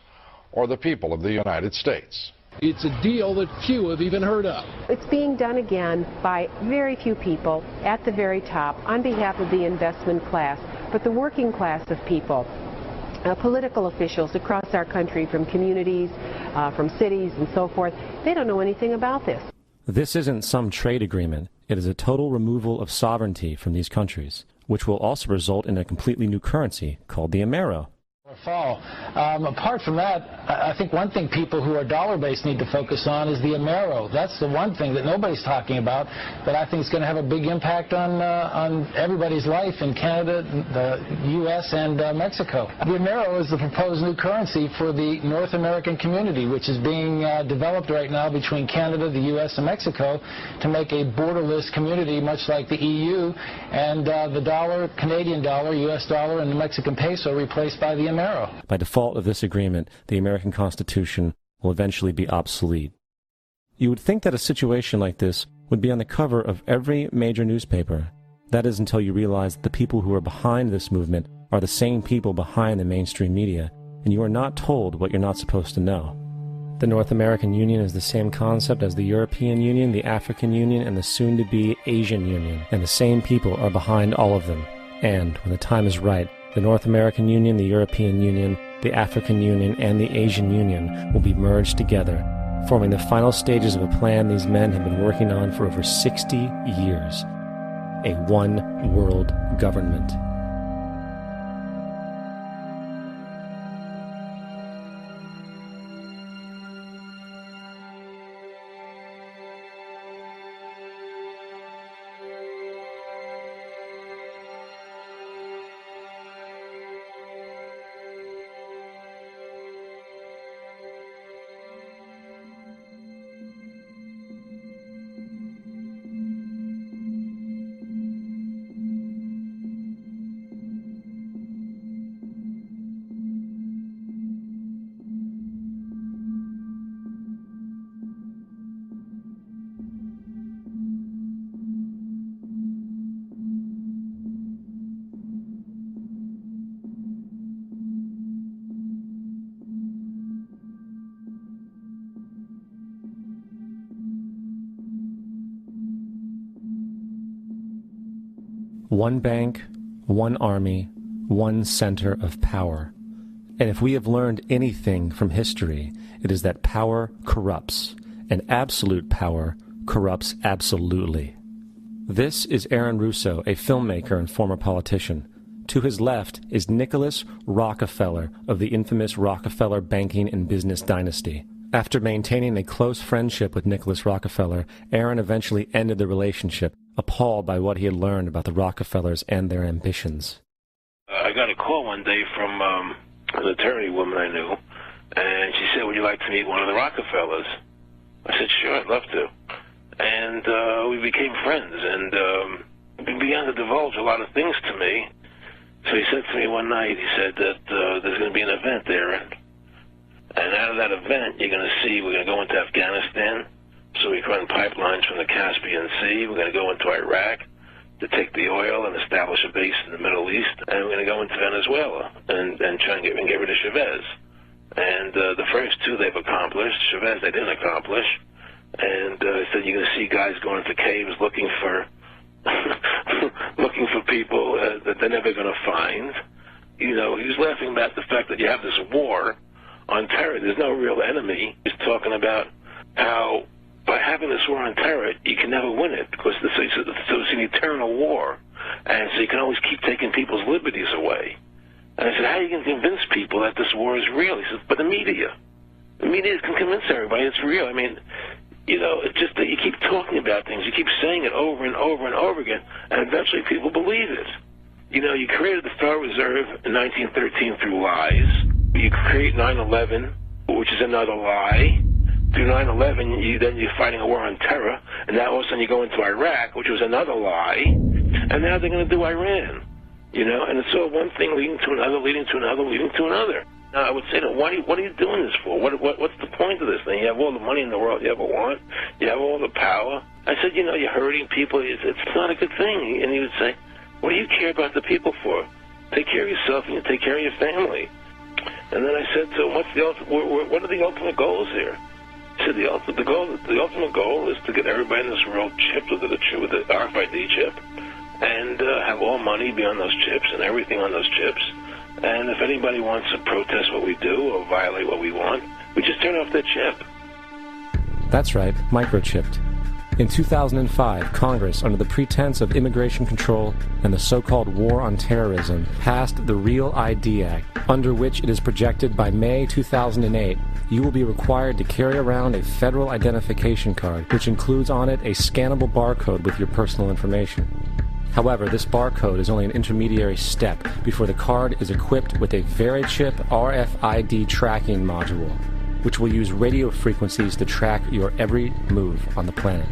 Speaker 6: or the people of the United States.
Speaker 21: It's a deal that few have even heard of.
Speaker 18: It's being done again by very few people at the very top on behalf of the investment class, but the working class of people, political officials across our country, from communities, from cities and so forth, they don't know anything about this.
Speaker 15: This isn't some trade agreement. It is a total removal of sovereignty from these countries, which will also result in a completely new currency called the Amero.
Speaker 21: Fall. Apart from that, I think one thing people who are dollar-based need to focus on is the Amero. That's the one thing that nobody's talking about that I think is going to have a big impact on everybody's life in Canada, the U.S., and Mexico. The Amero is the proposed new currency for the North American community, which is being developed right now between Canada, the U.S., and Mexico to make a borderless community, much like the EU, and the dollar, Canadian dollar, U.S. dollar, and the Mexican peso replaced by the Amero.
Speaker 15: By default of this agreement, the American Constitution will eventually be obsolete. You would think that a situation like this would be on the cover of every major newspaper. That is until you realize that the people who are behind this movement are the same people behind the mainstream media, and you are not told what you're not supposed to know. The North American Union is the same concept as the European Union, the African Union, and the soon-to-be Asian Union, and the same people are behind all of them. And, when the time is right, the North American Union, the European Union, the African Union, and the Asian Union will be merged together, forming the final stages of a plan these men have been working on for over 60 years. A one-world government. One bank, one army, one center of power. And if we have learned anything from history, it is that power corrupts, and absolute power corrupts absolutely. This is Aaron Russo, a filmmaker and former politician. To his left is Nicholas Rockefeller of the infamous Rockefeller banking and business dynasty. After maintaining a close friendship with Nicholas Rockefeller, Aaron eventually ended the relationship, appalled by what he had learned about the Rockefellers and their ambitions.
Speaker 1: I got a call one day from an attorney woman I knew, and she said, "Would you like to meet one of the Rockefellers?" I said, "Sure, I'd love to." And we became friends, and he began to divulge a lot of things to me. So he said to me one night, he said that there's going to be an event there, and out of that event, you're going to see we're going to go into Afghanistan, so we can run pipelines from the Caspian Sea. We're going to go into Iraq to take the oil and establish a base in the Middle East, and we're going to go into Venezuela and try and get rid of Chavez. And the first two they've accomplished. Chavez they didn't accomplish. And he said you're going to see guys going into caves looking for looking for people that they're never going to find. You know, he was laughing about the fact that you have this war on terror. There's no real enemy. He's talking about how by having this war on terror, you can never win it because it's an eternal war. And so you can always keep taking people's liberties away. And I said, how are you going to convince people that this war is real? He says, but the media. The media can convince everybody it's real. I mean, you know, it's just that you keep talking about things. You keep saying it over and over and over again, and eventually people believe it. You know, you created the Federal Reserve in 1913 through lies. You create 9/11, which is another lie. Through 9/11, then you're fighting a war on terror, and now all of a sudden you go into Iraq, which was another lie, and now they're going to do Iran. You know, and it's all one thing leading to another, leading to another, leading to another. Now, I would say, what are you doing this for? What's the point of this thing? You have all the money in the world you ever want. You have all the power. I said, you know, you're hurting people. It's not a good thing. And he would say, what do you care about the people for? Take care of yourself and you take care of your family. And then I said to him, what are the ultimate goals here? He said, the ultimate goal is to get everybody in this world chipped with the RFID chip and have all money be on those chips and everything on those chips. And if anybody wants to protest what we do or violate what we want, we just turn off their chip.
Speaker 15: That's right, microchipped. In 2005, Congress, under the pretense of immigration control and the so-called war on terrorism, passed the REAL ID Act, under which it is projected by May 2008, you will be required to carry around a federal identification card, which includes on it a scannable barcode with your personal information. However, this barcode is only an intermediary step before the card is equipped with a VeriChip RFID tracking module, which will use radio frequencies to track your every move on the planet.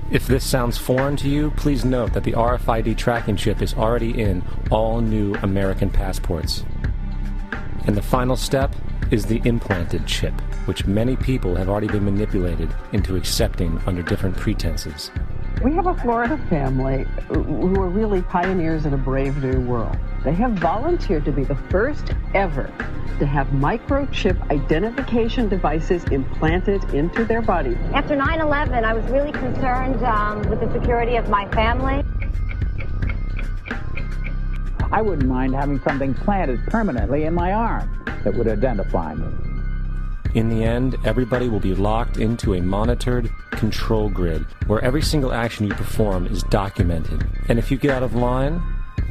Speaker 15: If this sounds foreign to you, please note that the RFID tracking chip is already in all new American passports. And the final step is the implanted chip, which many people have already been manipulated into accepting under different pretenses.
Speaker 14: We have a Florida family who are really pioneers in a brave new world. They have volunteered to be the first ever to have microchip identification devices implanted into their body.
Speaker 22: After 9/11, I was really concerned with the security of my family.
Speaker 23: I wouldn't mind having something planted permanently in my arm that would identify me.
Speaker 15: In the end, everybody will be locked into a monitored control grid where every single action you perform is documented. And if you get out of line,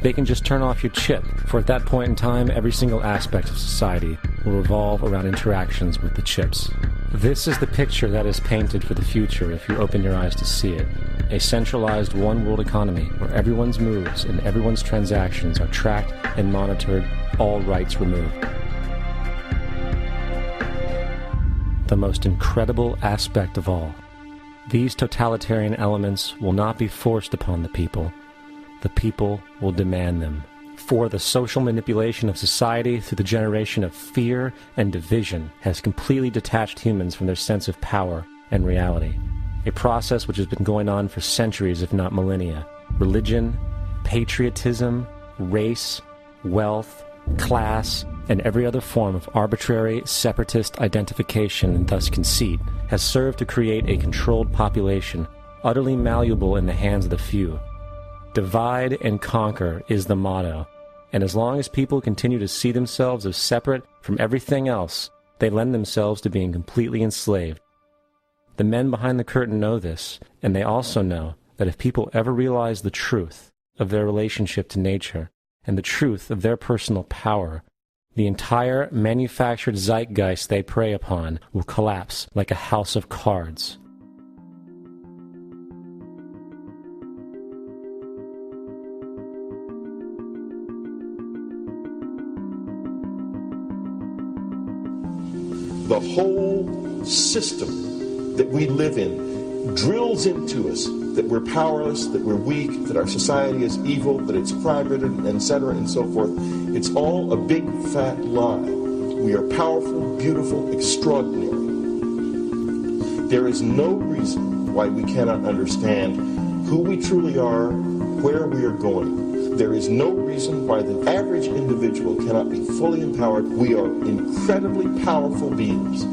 Speaker 15: they can just turn off your chip, for at that point in time, every single aspect of society will revolve around interactions with the chips. This is the picture that is painted for the future if you open your eyes to see it. A centralized one-world economy where everyone's moves and everyone's transactions are tracked and monitored, all rights removed. The most incredible aspect of all. These totalitarian elements will not be forced upon the people. The people will demand them. For the social manipulation of society through the generation of fear and division has completely detached humans from their sense of power and reality. A process which has been going on for centuries, if not millennia. Religion, patriotism, race, wealth, class, and every other form of arbitrary, separatist identification and thus conceit has served to create a controlled population, utterly malleable in the hands of the few. Divide and conquer is the motto, And as long as people continue to see themselves as separate from everything else, they lend themselves to being completely enslaved. The men behind the curtain know this, and they also know that if people ever realize the truth of their relationship to nature and the truth of their personal power, the entire manufactured zeitgeist they prey upon will collapse like a house of cards.
Speaker 3: The whole system that we live in drills into us that we're powerless, that we're weak, that our society is evil, that it's crime-ridden, etc., and so forth. It's all a big, fat lie. We are powerful, beautiful, extraordinary. There is no reason why we cannot understand who we truly are, where we are going. There is no reason why the average individual cannot be fully empowered. We are incredibly powerful beings.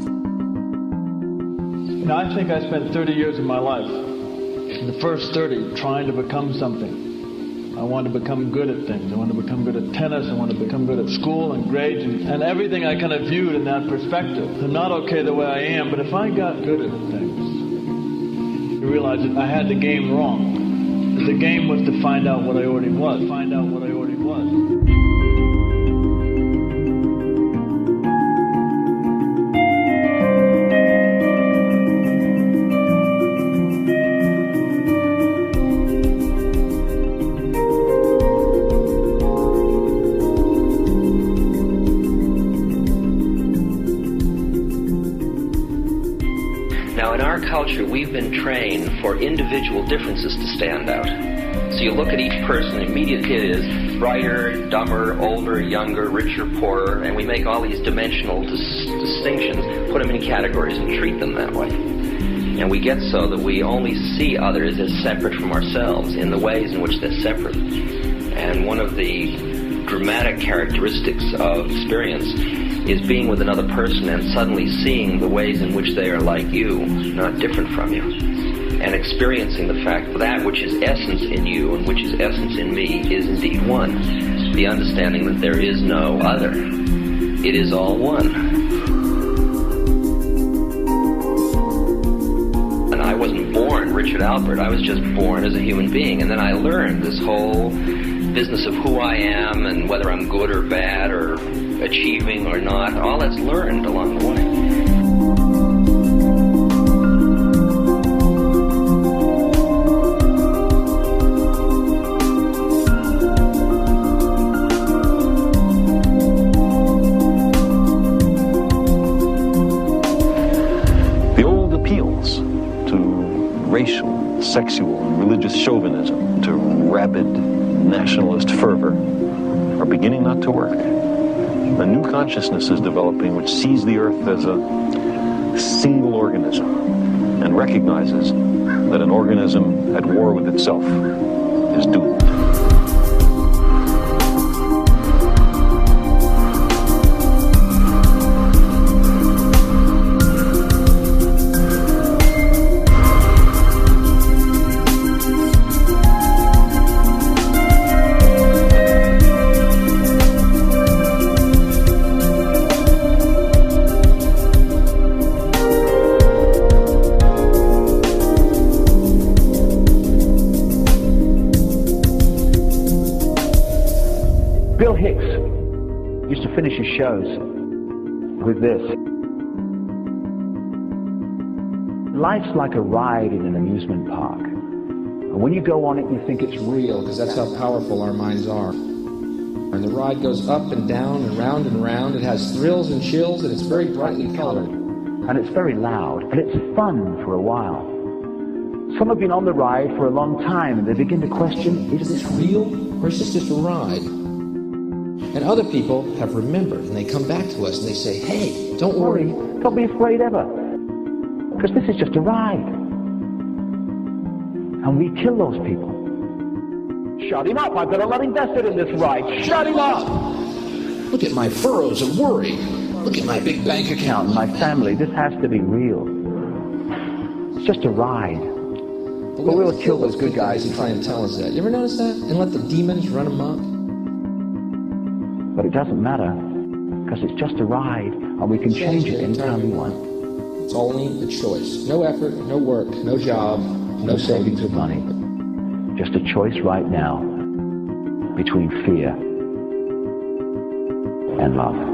Speaker 4: You know, I think I spent 30 years of my life, the first 30, trying to become something. I wanted to become good at things. I wanted to become good at tennis. I wanted to become good at school and grades and everything I kind of viewed in that perspective. I'm not okay the way I am, but if I got good at things, I realized that I had the game wrong. The game was to find out what I already was. Find out what I already was.
Speaker 9: Culture, we've been trained for individual differences to stand out. So you look at each person, the immediate hit is brighter, dumber, older, younger, richer, poorer, and we make all these dimensional distinctions, put them in categories and treat them that way. And we get so that we only see others as separate from ourselves in the ways in which they're separate. And one of the dramatic characteristics of experience is being with another person and suddenly seeing the ways in which they are like you, not different from you, and experiencing the fact that that which is essence in you and which is essence in me is indeed one. The understanding that there is no other. It is all one. And I wasn't born Richard Alpert. I was just born as a human being. And then I learned this whole business of who I am and whether I'm good or bad or achieving or not. All that's learned along the way.
Speaker 12: The old appeals to racial, sexual, and religious chauvinism, to rabid nationalist fervor, are beginning not to work. A new consciousness is developing which sees the earth as a single organism and recognizes that an organism at war with itself is doomed.
Speaker 23: Finish his shows with this. Life's like a ride in an amusement park. And when you go on it, you think it's real,
Speaker 24: because that's how powerful our minds are. And the ride goes up and down and round and round. It has thrills and chills, and it's very brightly colored.
Speaker 23: And it's very loud, but it's fun for a while. Some have been on the ride for a long time, and they begin to question, is this real, or is this just a ride?
Speaker 24: And other people have remembered, and they come back to us and they say, hey, don't worry.
Speaker 23: Don't be afraid ever. Because this is just a ride. And we kill those people. Shut him up. I've got a lot invested in this ride. Shut him up.
Speaker 24: Look at my furrows of worry. Look at my big bank account and
Speaker 23: my family. This has to be real. It's just a ride.
Speaker 24: But we'll kill those good guys who try and tell us that. You ever notice that? And let the demons run amok?
Speaker 23: But it doesn't matter, because it's just a ride, and we can change it anytime we want.
Speaker 24: It's only a choice. No effort, no work, no job, no savings of money.
Speaker 23: Just a choice right now between fear and love.